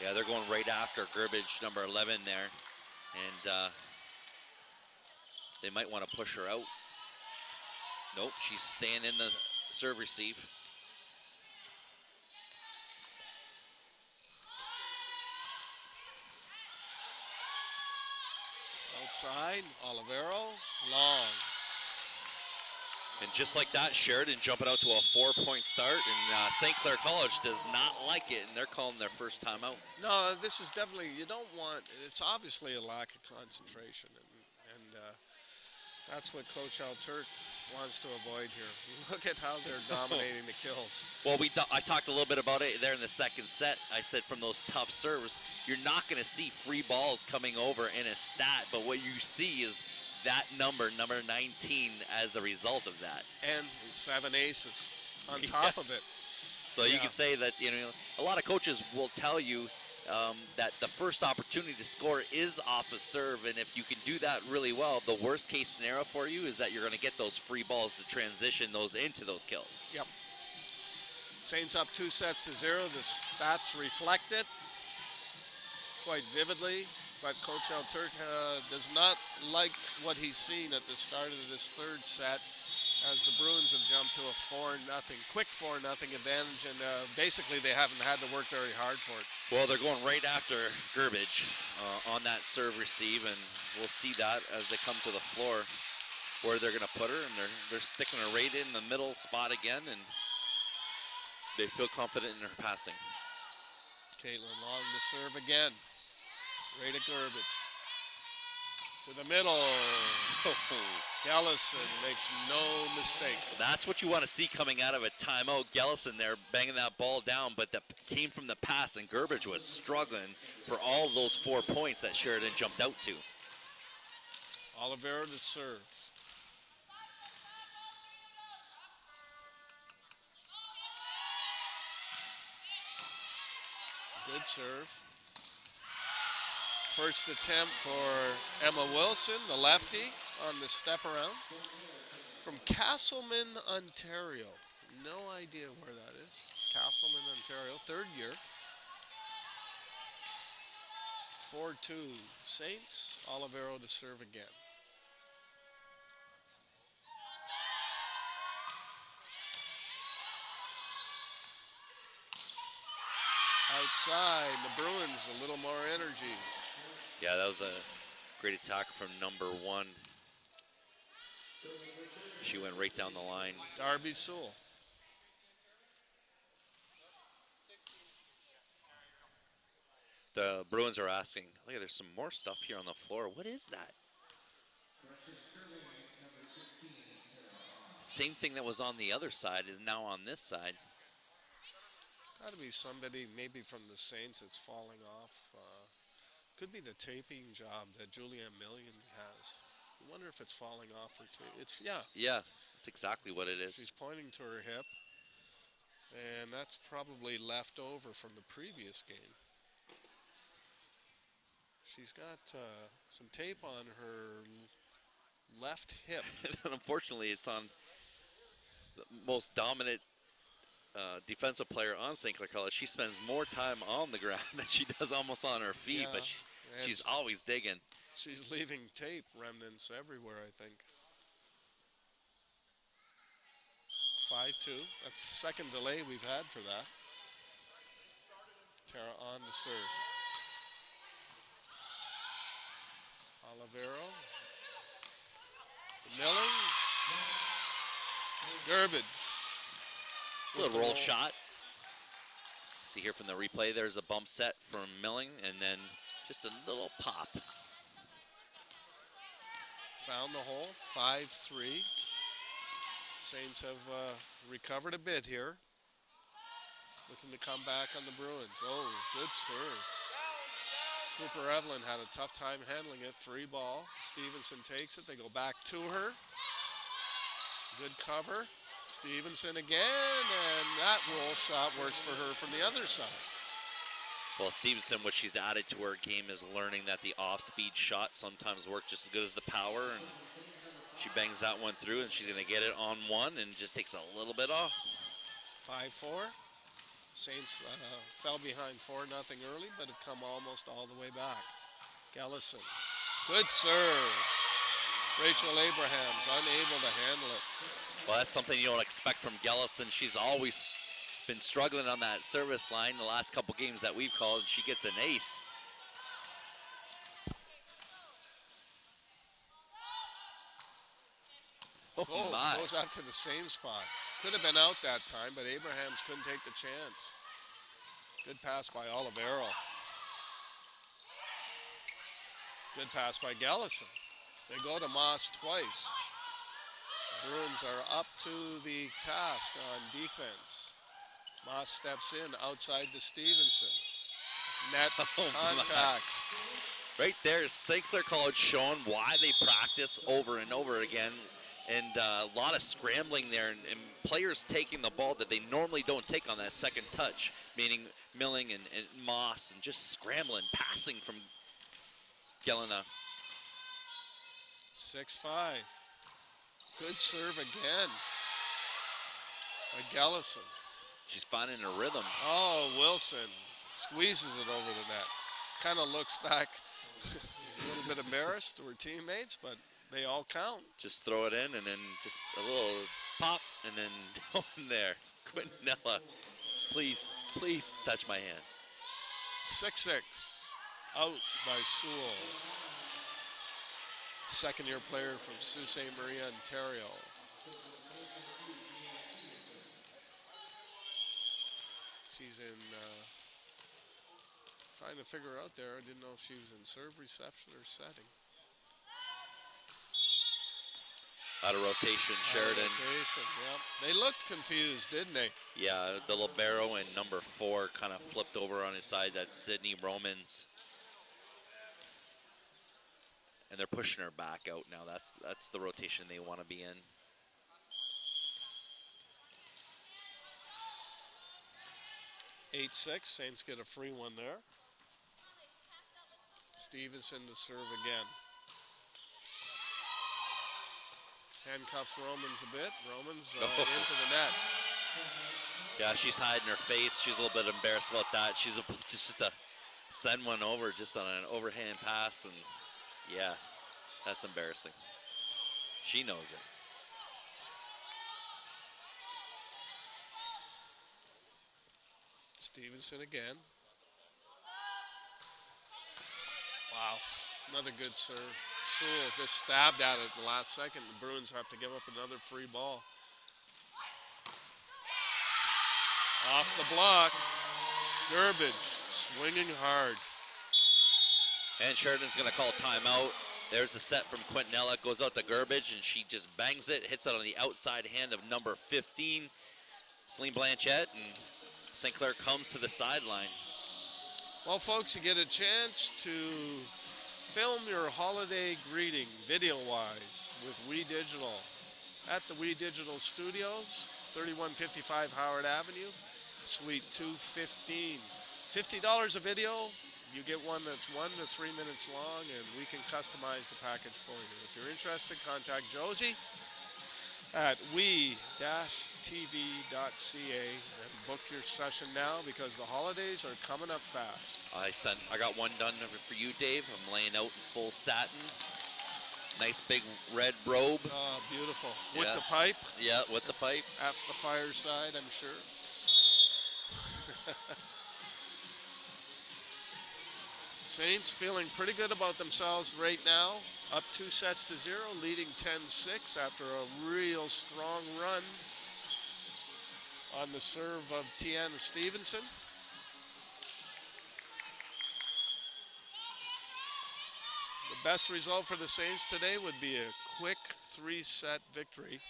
Yeah, they're going right after Gerbich, number 11 there. And they might want to push her out. Nope, she's staying in the serve receive. Outside, Olivero, Long. And just like that, Sheridan jumping out to a 4-point start, and St. Clair College does not like it, and they're calling their first time out. No, this is definitely, you don't want, it's obviously a lack of concentration, and that's what Coach Alturk wants to avoid here. Look at how they're dominating the kills. Well, I talked a little bit about it there in the second set. I said from those tough serves, you're not going to see free balls coming over in a stat, but what you see is that number 19, as a result of that. And 7 aces on top of it. So you can say that, a lot of coaches will tell you that the first opportunity to score is off a serve, and if you can do that really well, the worst case scenario for you is that you're going to get those free balls to transition those into those kills. Yep. Saints up 2-0. The stats reflect it quite vividly. But Coach Alturk does not like what he's seen at the start of this 3rd set, as the Bruins have jumped to a quick 4-0 advantage, and basically they haven't had to work very hard for it. Well, they're going right after Gerbage on that serve receive, and we'll see that as they come to the floor where they're going to put her, and they're sticking her right in the middle spot again, and they feel confident in her passing. Caitlin Long to serve again. Right at Gerbage. To the middle. Gellison makes no mistake. That's what you want to see coming out of a timeout. Gellison there banging that ball down, but that came from the pass, and Gerbage was struggling for all of those 4 points that Sheridan jumped out to. Olivero to serve. Good serve. First attempt for Emma Wilson, the lefty, on the step around. From Castleman, Ontario. No idea where that is. Castleman, Ontario, 3rd year. 4-2 Saints. Olivero to serve again. Outside, the Bruins a little more energy. Yeah, that was a great attack from number 1. She went right down the line. Darby Sewell. The Bruins are asking, look, there's some more stuff here on the floor. What is that? Same thing that was on the other side is now on this side. Got to be somebody maybe from the Saints that's falling off. Could be the taping job that Julianne Million has. I wonder if it's falling off her tape. Yeah, that's exactly what it is. She's pointing to her hip, and that's probably left over from the previous game. She's got some tape on her left hip. And unfortunately, it's on the most dominant defensive player on St. Clair College. She spends more time on the ground than she does almost on her feet, but she's always digging. She's leaving tape remnants everywhere, I think. 5-2. That's the second delay we've had for that. Tara on to serve. Olivero. Milling. Gerbage. Little roll shot. See here from the replay, there's a bump set from Milling, and then just a little pop. Found the hole, 5-3. Saints have recovered a bit here. Looking to come back on the Bruins. Oh, good serve. Cooper Evelyn had a tough time handling it. Free ball. Stevenson takes it. They go back to her. Good cover. Stevenson again, and that roll shot works for her from the other side. Well, Stevenson, what she's added to her game is learning that the off-speed shot sometimes work just as good as the power, and she bangs that one through, and she's going to get it on one and just takes a little bit off. 5-4. Saints fell behind 4-0 early, but have come almost all the way back. Gellison. Good serve. Rachel Abrahams unable to handle it. Well, that's something you don't expect from Gellison. She's always been struggling on that service line the last couple games that we've called, and she gets an ace. Oh, my. Goes out to the same spot. Could have been out that time, but Abrahams couldn't take the chance. Good pass by Olivero. Good pass by Gellison. They go to Moss twice. The Bruins are up to the task on defense. Moss steps in outside to Stevenson. Net contact. Right there, St. Clair College showing why they practice over and over again. And a lot of scrambling there, and players taking the ball that they normally don't take on that second touch, meaning Milling and Moss, and just scrambling, passing from Gelina. 6-5. Good serve again by Gellison. She's finding her rhythm. Oh, Wilson squeezes it over the net. Kind of looks back a little bit embarrassed to her teammates, but they all count. Just throw it in, and then just a little pop, and then down there. Quintanilla, please touch my hand. 6-6. Out by Sewell. Second-year player from Sault Ste. Marie, Ontario. She's in, trying to figure out there. I didn't know if she was in serve, reception, or setting. Out of rotation, Sheridan. Out of rotation, yep. They looked confused, didn't they? Yeah, the libero and number 4 kind of flipped over on his side. That's Sydney Romans. And they're pushing her back out now. That's the rotation they want to be in. (8-6). Saints get a free one there. Stevenson to serve again. Handcuffs Romans a bit. Romans into the net. Yeah, she's hiding her face. She's a little bit embarrassed about that. She's just to send one over just on an overhand pass, and yeah, that's embarrassing. She knows it. Stevenson again. Wow, another good serve. Sewell just stabbed at it the last second. The Bruins have to give up another free ball. Off the block. Gerbage swinging hard. And Sheridan's going to call timeout. There's a set from Quintanilla. Goes out to Gerbage, and she just bangs it. Hits it on the outside hand of number 15, Celine Blanchette, and St. Clair comes to the sideline. Well, folks, you get a chance to film your holiday greeting video-wise with We Digital at the We Digital Studios, 3155 Howard Avenue, Suite 215. $50 a video. You get one that's 1 to 3 minutes long, and we can customize the package for you. If you're interested, contact Josie at we-tv.ca and book your session now because the holidays are coming up fast. I got one done for you, Dave. I'm laying out in full satin. Nice big red robe. Oh, beautiful. Yes. With the pipe. Yeah, with the pipe. At the fireside, I'm sure. Saints feeling pretty good about themselves right now. Up 2-0, leading 10-6 after a real strong run on the serve of Tiana Stevenson. The best result for the Saints today would be a quick 3-set victory.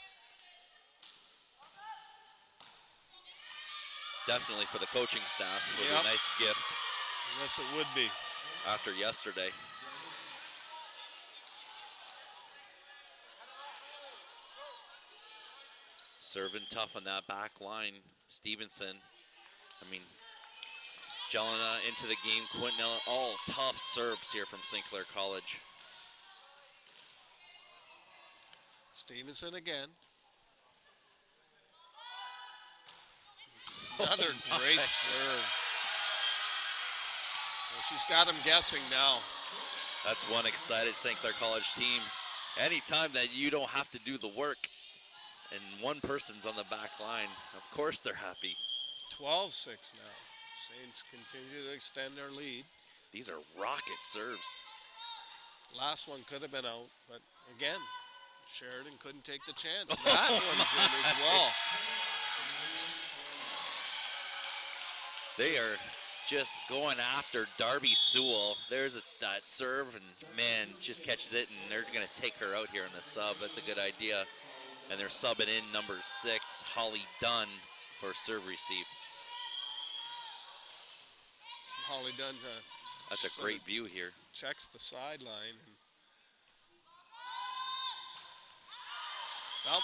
Definitely for the coaching staff. It would be a nice gift. Yes, it would be. After yesterday. Serving tough on that back line. Stevenson. I mean, Jelena into the game. Quintanilla, all tough serves here from St. Clair College. Stevenson again. Another great serve. Well, she's got him guessing now. That's one excited St. Clair College team. Anytime that you don't have to do the work and one person's on the back line, of course they're happy. 12-6 now. Saints continue to extend their lead. These are rocket serves. Last one could have been out, but again, Sheridan couldn't take the chance. That one's in as well. They are just going after Darby Sewell. There's that serve, and man, just catches it, and they're going to take her out here in the sub. That's a good idea. And they're subbing in number 6, Holly Dunn, for serve receive. Holly Dunn. That's a great view here. Checks the sideline. Well,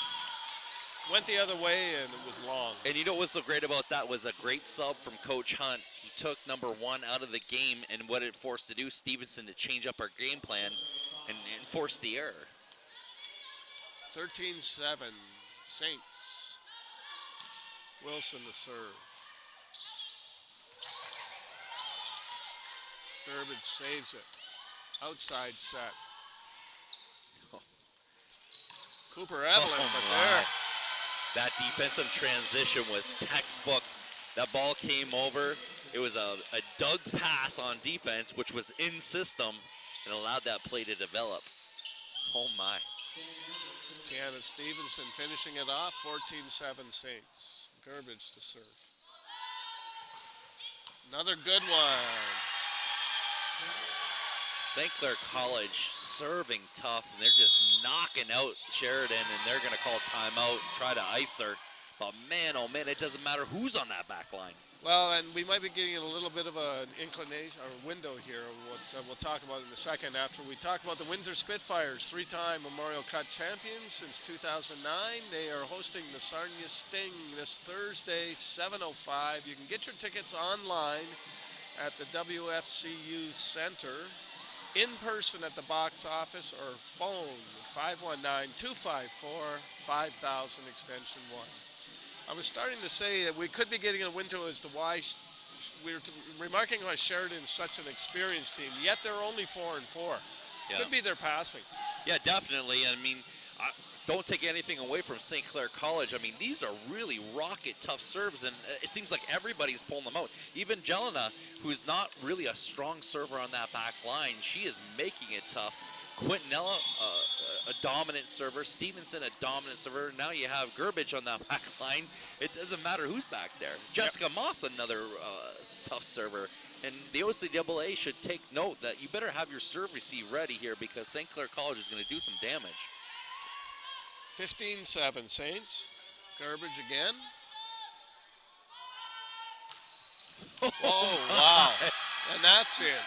went the other way, and it was long. And you know what's so great about that was a great sub from Coach Hunt. He took number 1 out of the game, and what it forced to do, Stevenson, to change up our game plan and force the error. 13-7, Saints. Wilson to serve. Gerbage saves it. Outside set. Cooper Evelyn, but there. That defensive transition was textbook. That ball came over. It was a dug pass on defense, which was in system and allowed that play to develop. Oh my. Tiana Stevenson finishing it off, 14-7 Saints. Garbage to serve. Another good one. St. Clair College serving tough, and they're just knocking out Sheridan, and they're going to call timeout and try to ice her. But man, oh man, it doesn't matter who's on that back line. Well, and we might be getting a little bit of an inclination or window here, what we'll talk about in a second after we talk about the Windsor Spitfires, three-time Memorial Cup champions since 2009. They are hosting the Sarnia Sting this Thursday, 7:05. You can get your tickets online at the WFCU Center, in person at the box office, or phone 519-254-5000 extension 1. I was starting to say that we could be getting a window as to why we were remarking why Sheridan is such an experienced team, yet they're only 4-4. Yeah. Could be their passing. Yeah, definitely. I mean, don't take anything away from St. Clair College. I mean, these are really rocket tough serves, and it seems like everybody's pulling them out. Even Jelena, who's not really a strong server on that back line, she is making it tough. Quintanilla, a dominant server. Stevenson, a dominant server. Now you have Gerbich on that back line. It doesn't matter who's back there. Jessica Moss, another tough server. And the OCAA should take note that you better have your serve receive ready here, because St. Clair College is going to do some damage. 15-7 Saints. Garbage again. Oh, wow. And that's in.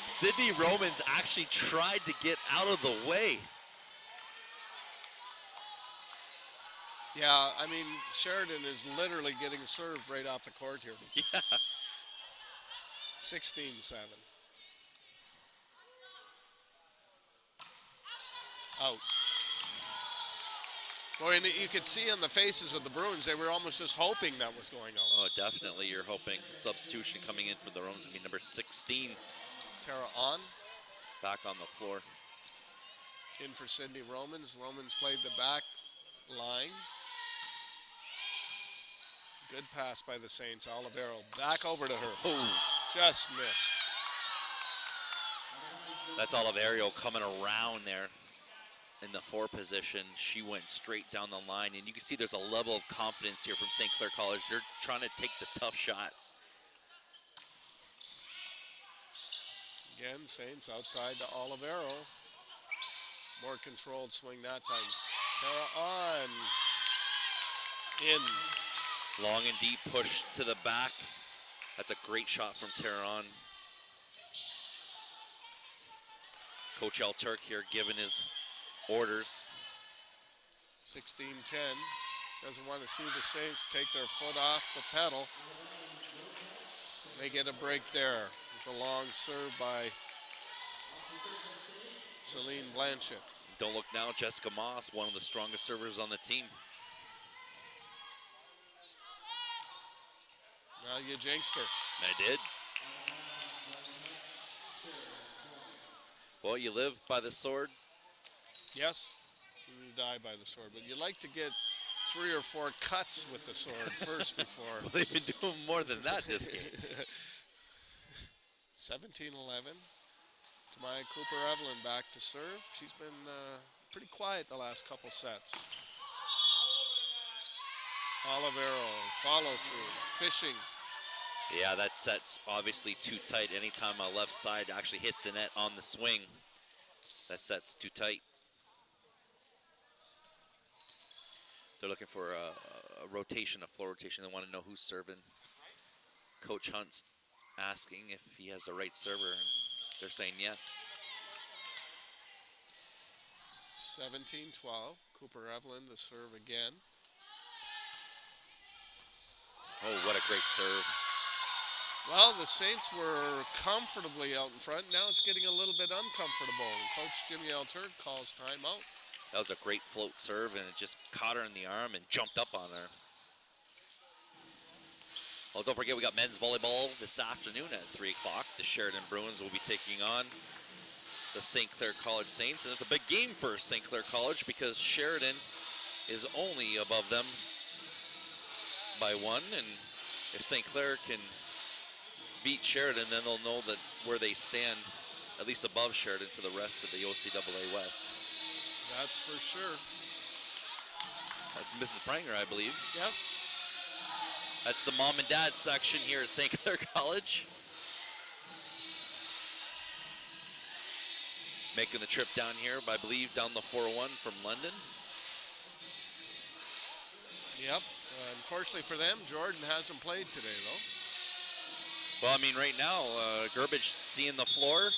Sydney Romans actually tried to get out of the way. Yeah, I mean, Sheridan is literally getting served right off the court here. Yeah. 16-7. Out. Boy, and you could see on the faces of the Bruins, they were almost just hoping that was going on. Oh, definitely. You're hoping. Substitution coming in for the Romans will be number 16. Tara on. Back on the floor. In for Sydney Romans. Romans played the back line. Good pass by the Saints. Olivero back over to her. Oh. Just missed. That's Olivero coming around there in the 4 position. She went straight down the line, and you can see there's a level of confidence here from St. Clair College. They're trying to take the tough shots. Again, Saints outside to Olivero. More controlled swing that time. Tara on. In. Long and deep push to the back. That's a great shot from Teron. Coach L. Turk here giving his orders. 16-10. Doesn't want to see the Saints take their foot off the pedal. They get a break there. The long serve by Celine Blanchett. Don't look now, Jessica Moss, one of the strongest servers on the team. Now you jinxed her. I did. Well, you live by the sword. Yes, you die by the sword, but you like to get 3 or 4 cuts with the sword first before. Well, they've been doing more than that this game. 17-11. Tamaya Cooper-Evelyn back to serve. She's been pretty quiet the last couple sets. Olivero, follow through, fishing. Yeah, that set's obviously too tight. Anytime a left side actually hits the net on the swing, that set's too tight. They're looking for a rotation, a floor rotation. They want to know who's serving. Coach Hunt's asking if he has the right server, and they're saying yes. 17-12. Cooper-Evelyn to serve again. Oh, what a great serve. Well, the Saints were comfortably out in front. Now it's getting a little bit uncomfortable. Coach Jimmy Alturk calls timeout. That was a great float serve, and it just caught her in the arm and jumped up on her. Well, don't forget we got men's volleyball this afternoon at 3 o'clock. The Sheridan Bruins will be taking on the St. Clair College Saints, and it's a big game for St. Clair College because Sheridan is only above them by 1, and if St. Clair can beat Sheridan, then they'll know that where they stand, at least above Sheridan, for the rest of the OCAA West. That's for sure. That's Mrs. Pranger, I believe. Yes. That's the mom and dad section here at St. Clair College. Making the trip down here, I believe, down the 401 from London. Yep. Unfortunately for them, Jordan hasn't played today, though. Well, I mean, right now, Gerbich seeing the floor.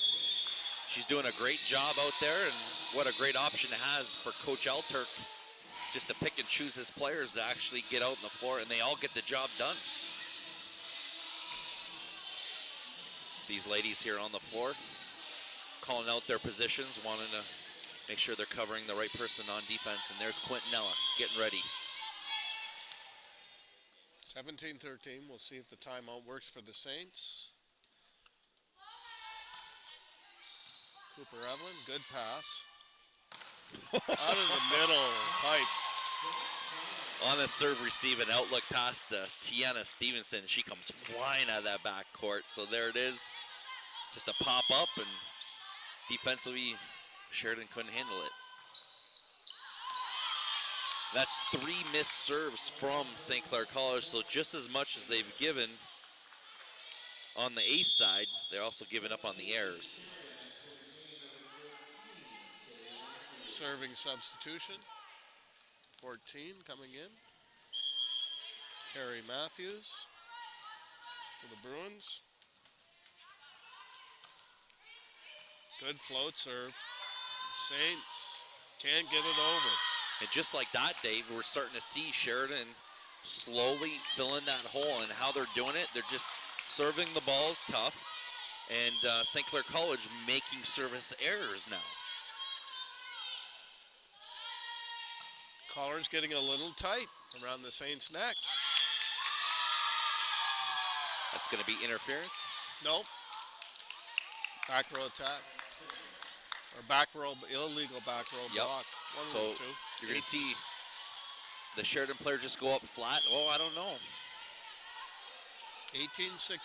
She's doing a great job out there, and what a great option it has for Coach Alturk just to pick and choose his players to actually get out on the floor, and they all get the job done. These ladies here on the floor calling out their positions, wanting to make sure they're covering the right person on defense, and there's Quintanilla getting ready. 17-13. We'll see if the timeout works for the Saints. Cooper Evelyn, good pass. Out of the middle, pipe. On the serve, receive an outlook pass to Tiana Stevenson. She comes flying out of that back court. So there it is. Just a pop up, and defensively, Sheridan couldn't handle it. That's 3 missed serves from St. Clair College. So just as much as they've given on the ace side, they're also giving up on the errors. Serving substitution. 14 coming in. Carrie Matthews for the Bruins. Good float serve. Saints can't get it over. And just like that, Dave, we're starting to see Sheridan slowly filling that hole, and how they're doing it. They're just serving the balls tough, and St. Clair College making service errors now. Collar's getting a little tight around the Saints' necks. That's going to be interference. Nope. Back row attack. Or back row, illegal back row block. One So of the two. you're going to see the Sheridan player just go up flat. Oh, I don't know. 18-16.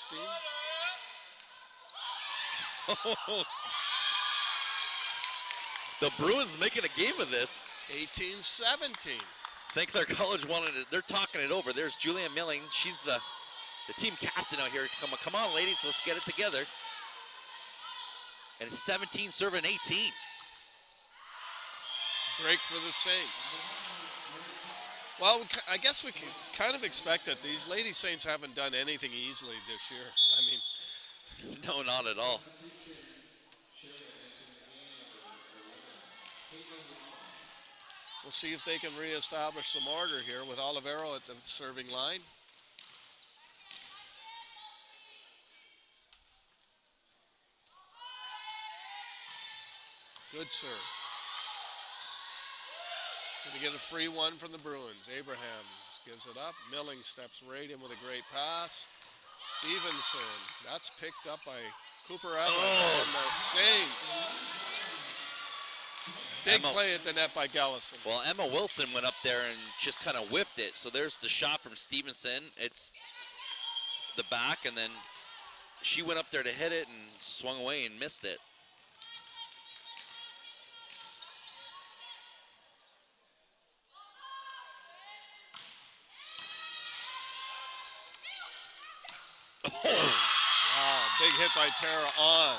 The Bruins making a game of this. 18-17. St. Clair College wanted it. They're talking it over. There's Julianne Milling. She's the team captain out here. Come on, ladies, let's get it together. And it's 17 serving 18. Break for the Saints. Well, I guess we can kind of expect that these Lady Saints haven't done anything easily this year. I mean, no, not at all. We'll see if they can reestablish some order here with Olivero at the serving line. Good serve. Going to get a free one from the Bruins. Abrahams gives it up. Milling steps right in with a great pass. Stevenson, that's picked up by Cooper Evans and the Saints. Big play at the net by Gallison. Well, Emma Wilson went up there and just kind of whiffed it. So there's the shot from Stevenson. It's the back, and then she went up there to hit it and swung away and missed it. Wow, big hit by Tara on.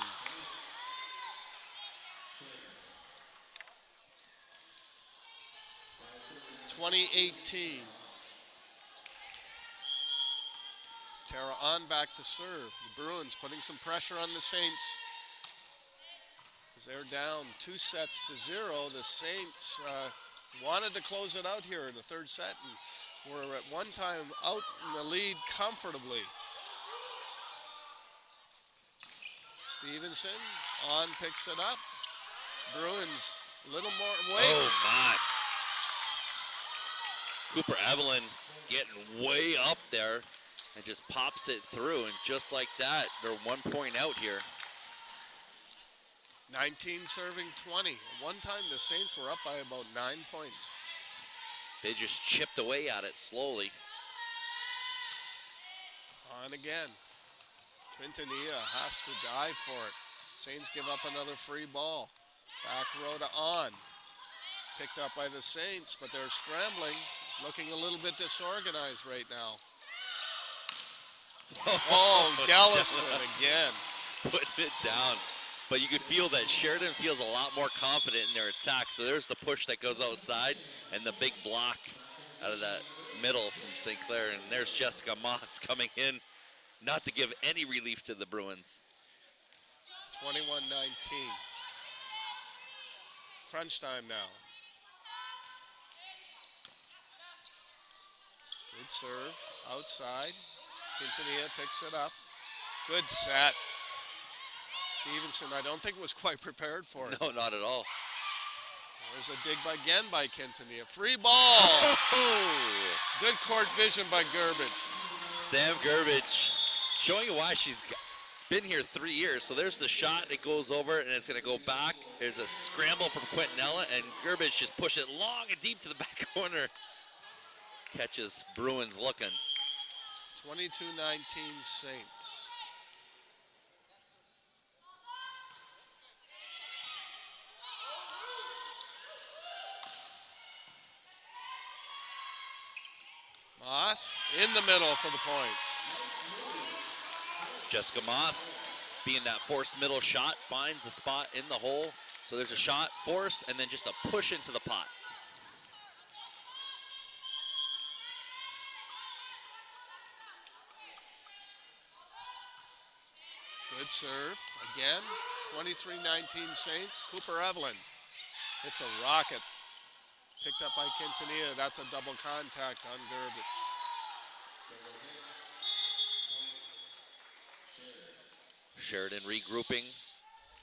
(2018). Tara on back to serve. The Bruins putting some pressure on the Saints as they're down 2-0. The Saints wanted to close it out here in the third set and were at one time out in the lead comfortably. Stevenson on, picks it up. Bruins a little more weight. Oh my. Cooper Evelyn getting way up there and just pops it through, and just like that, they're 1 point out here. 19 serving 20. At one time the Saints were up by about 9 points. They just chipped away at it slowly. On again. Quintanilla has to dive for it. Saints give up another free ball. Back row to On. Picked up by the Saints, but they're scrambling, looking a little bit disorganized right now. Oh, Gallison again. Putting it down. But you could feel that Sheridan feels a lot more confident in their attack. So there's the push that goes outside and the big block out of that middle from St. Clair. And there's Jessica Moss coming in, not to give any relief to the Bruins. 21-19. Crunch time now. Good serve, outside. Quintanilla picks it up. Good set. Stevenson, I don't think was quite prepared for it. No, not at all. There's a dig again by Quintanilla. Free ball. Good court vision by Gerbage. Sam Gerbage showing you why she's been here 3 years. So there's the shot. It goes over, and it's going to go back. There's a scramble from Quintanilla, and Gerbage just push it long and deep to the back corner. Catches Bruins looking. 22-19 Saints. Moss in the middle for the point. Jessica Moss, being that forced middle shot, finds the spot in the hole. So there's a shot forced and then just a push into the pot. Good serve again. 23-19 Saints. Cooper Evelyn hits a rocket. Picked up by Quintanilla. That's a double contact on Gerbage. Sheridan regrouping.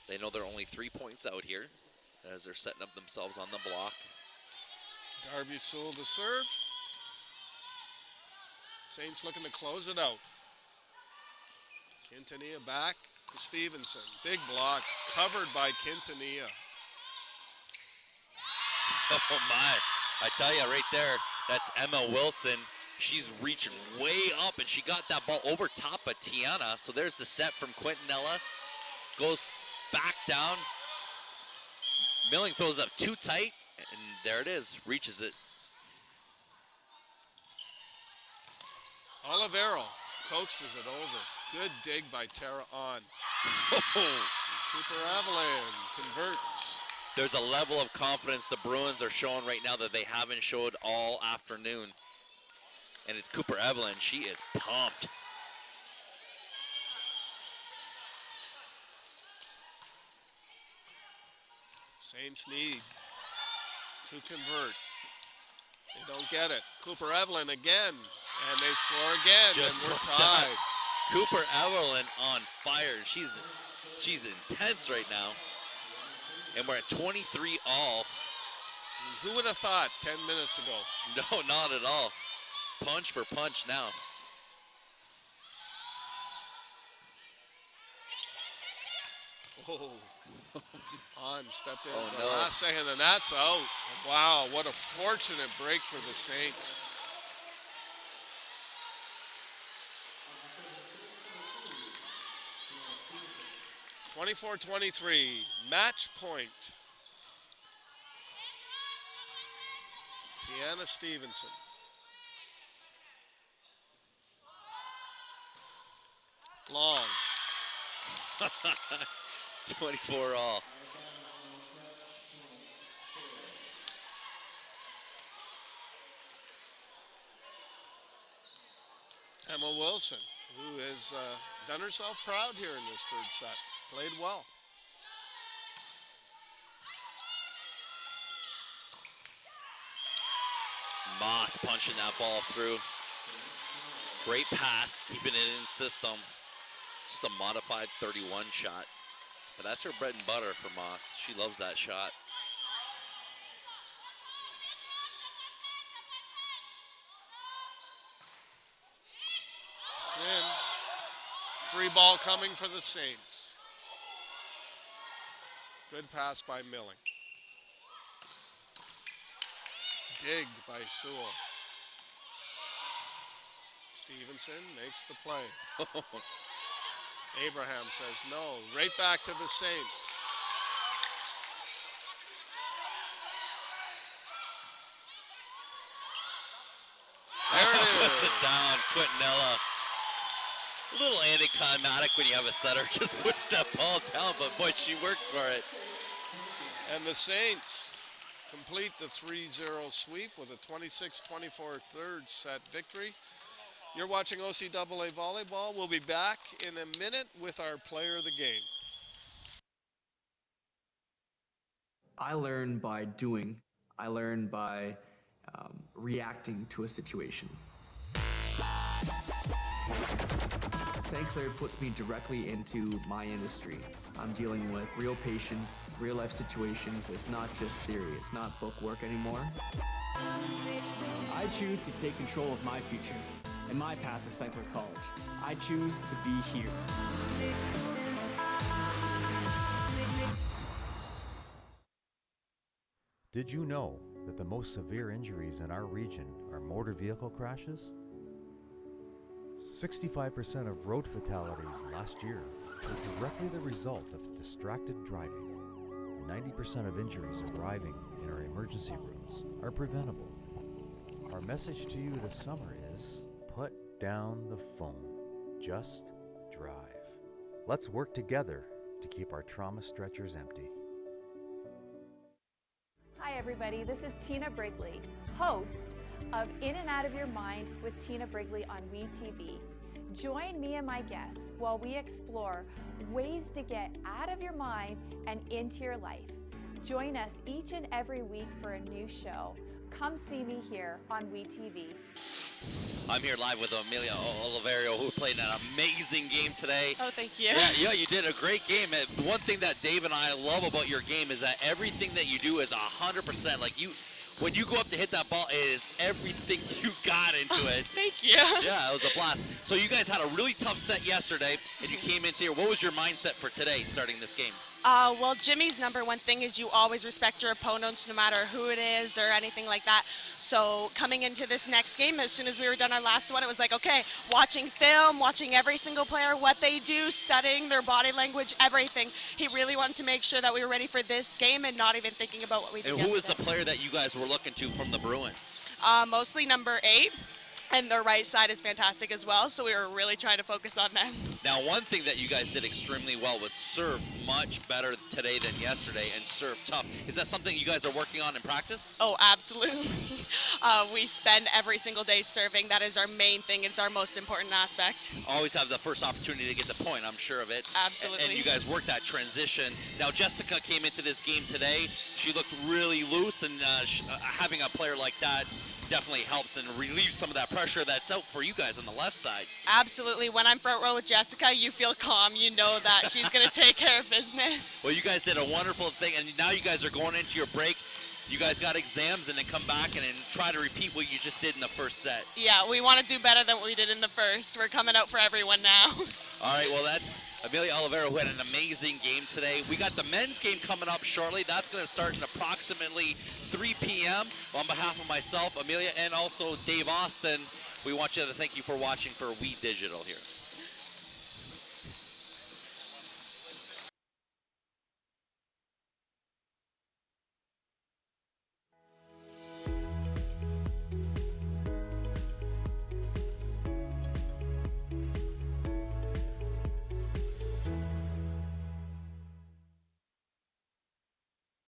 They know they're only 3 points out here as they're setting up themselves on the block. Darby Sewell to serve. Saints looking to close it out. Quintanilla back to Stevenson. Big block covered by Quintanilla. Oh my, I tell you right there, that's Emma Wilson. She's reaching way up and she got that ball over top of Tiana. So there's the set from Quintanilla. Goes back down. Milling throws up too tight and there it is, reaches it. Olivero coaxes it over. Good dig by Tara On. Cooper Evelyn converts. There's a level of confidence the Bruins are showing right now that they haven't showed all afternoon. And it's Cooper Evelyn. She is pumped. Saints need to convert. They don't get it. Cooper Evelyn again. And they score again. Just and we're like tied. that. Cooper Evelyn on fire. She's intense right now. And we're at 23 all. Who would have thought 10 minutes ago? No, not at all. Punch for punch now. Oh, On stepped in Oh, the no. last second, and that's out. Wow, what a fortunate break for the Saints. (24-23) match point. Tiana Stevenson. Long. 24 all. Emma Wilson, who has done herself proud here in this third set. Played well. Moss punching that ball through. Great pass, keeping it in system. Just a modified 31 shot. But that's her bread and butter for Moss. She loves that shot. It's in. Free ball coming for the Saints. Good pass by Milling. Digged by Sewell. Stevenson makes the play. Abraham says no. Right back to the Saints. There it Puts is. it down, Quintanilla. A little anticlimactic when you have a setter just push that ball down, but boy, she worked for it. And the Saints complete the 3-0 sweep with a 26-24 third set victory. You're watching OCAA Volleyball. We'll be back in a minute with our player of the game. I learn by doing. I learn by reacting to a situation. St. Clair puts me directly into my industry. I'm dealing with real patients, real life situations. It's not just theory. It's not book work anymore. I choose to take control of my future and my path to St. Clair College. I choose to be here. Did you know that the most severe injuries in our region are motor vehicle crashes? 65% of road fatalities last year were directly the result of distracted driving. 90% of injuries arriving in our emergency rooms are preventable. Our message to you this summer is, put down the phone. Just drive. Let's work together to keep our trauma stretchers empty. Hi everybody, this is Tina Brigley, host of In and Out of Your Mind with Tina Brigley on WeTV. Join me and my guests while we explore ways to get out of your mind and into your life. Join us each and every week for a new show. Come see me here on WeTV. I'm here live with Amelia Oliverio, who played an amazing game today. Oh, thank you. Yeah, you did a great game. And the one thing that Dave and I love about your game is that everything that you do is 100%. Like when you go up to hit that ball, it is everything you got into it. Thank you. Yeah, it was a blast. So you guys had a really tough set yesterday, and you came into here. What was your mindset for today, starting this game? Well, Jimmy's number one thing is you always respect your opponents, no matter who it is or anything like that. So coming into this next game, as soon as we were done our last one, it was like, okay, watching film, watching every single player, what they do, studying their body language, everything. He really wanted to make sure that we were ready for this game and not even thinking about what we did And who was yesterday. the player that you guys were looking to from the Bruins? Mostly number 8. And their right side is fantastic as well, so we were really trying to focus on them. Now, one thing that you guys did extremely well was serve much better today than yesterday and serve tough. Is that something you guys are working on in practice? Oh, absolutely. We spend every single day serving. That is our main thing. It's our most important aspect. Always have the first opportunity to get the point, I'm sure of it. Absolutely. And you guys worked that transition. Now, Jessica came into this game today. She looked really loose, and having a player like that definitely helps and relieves some of that pressure that's out for you guys on the left side. Absolutely. When I'm front row with Jessica, you feel calm. You know that she's going to take care of business. Well, you guys did a wonderful thing, and now you guys are going into your break. You guys got exams, and then come back and then try to repeat what you just did in the first set. Yeah, we want to do better than what we did in the first. We're coming out for everyone now. All right, well, that's Amelia Oliveiro, who had an amazing game today. We got the men's game coming up shortly. That's going to start in approximately 3 p.m. On behalf of myself, Amelia, and also Dave Austin, we want you to thank you for watching for We Digital here.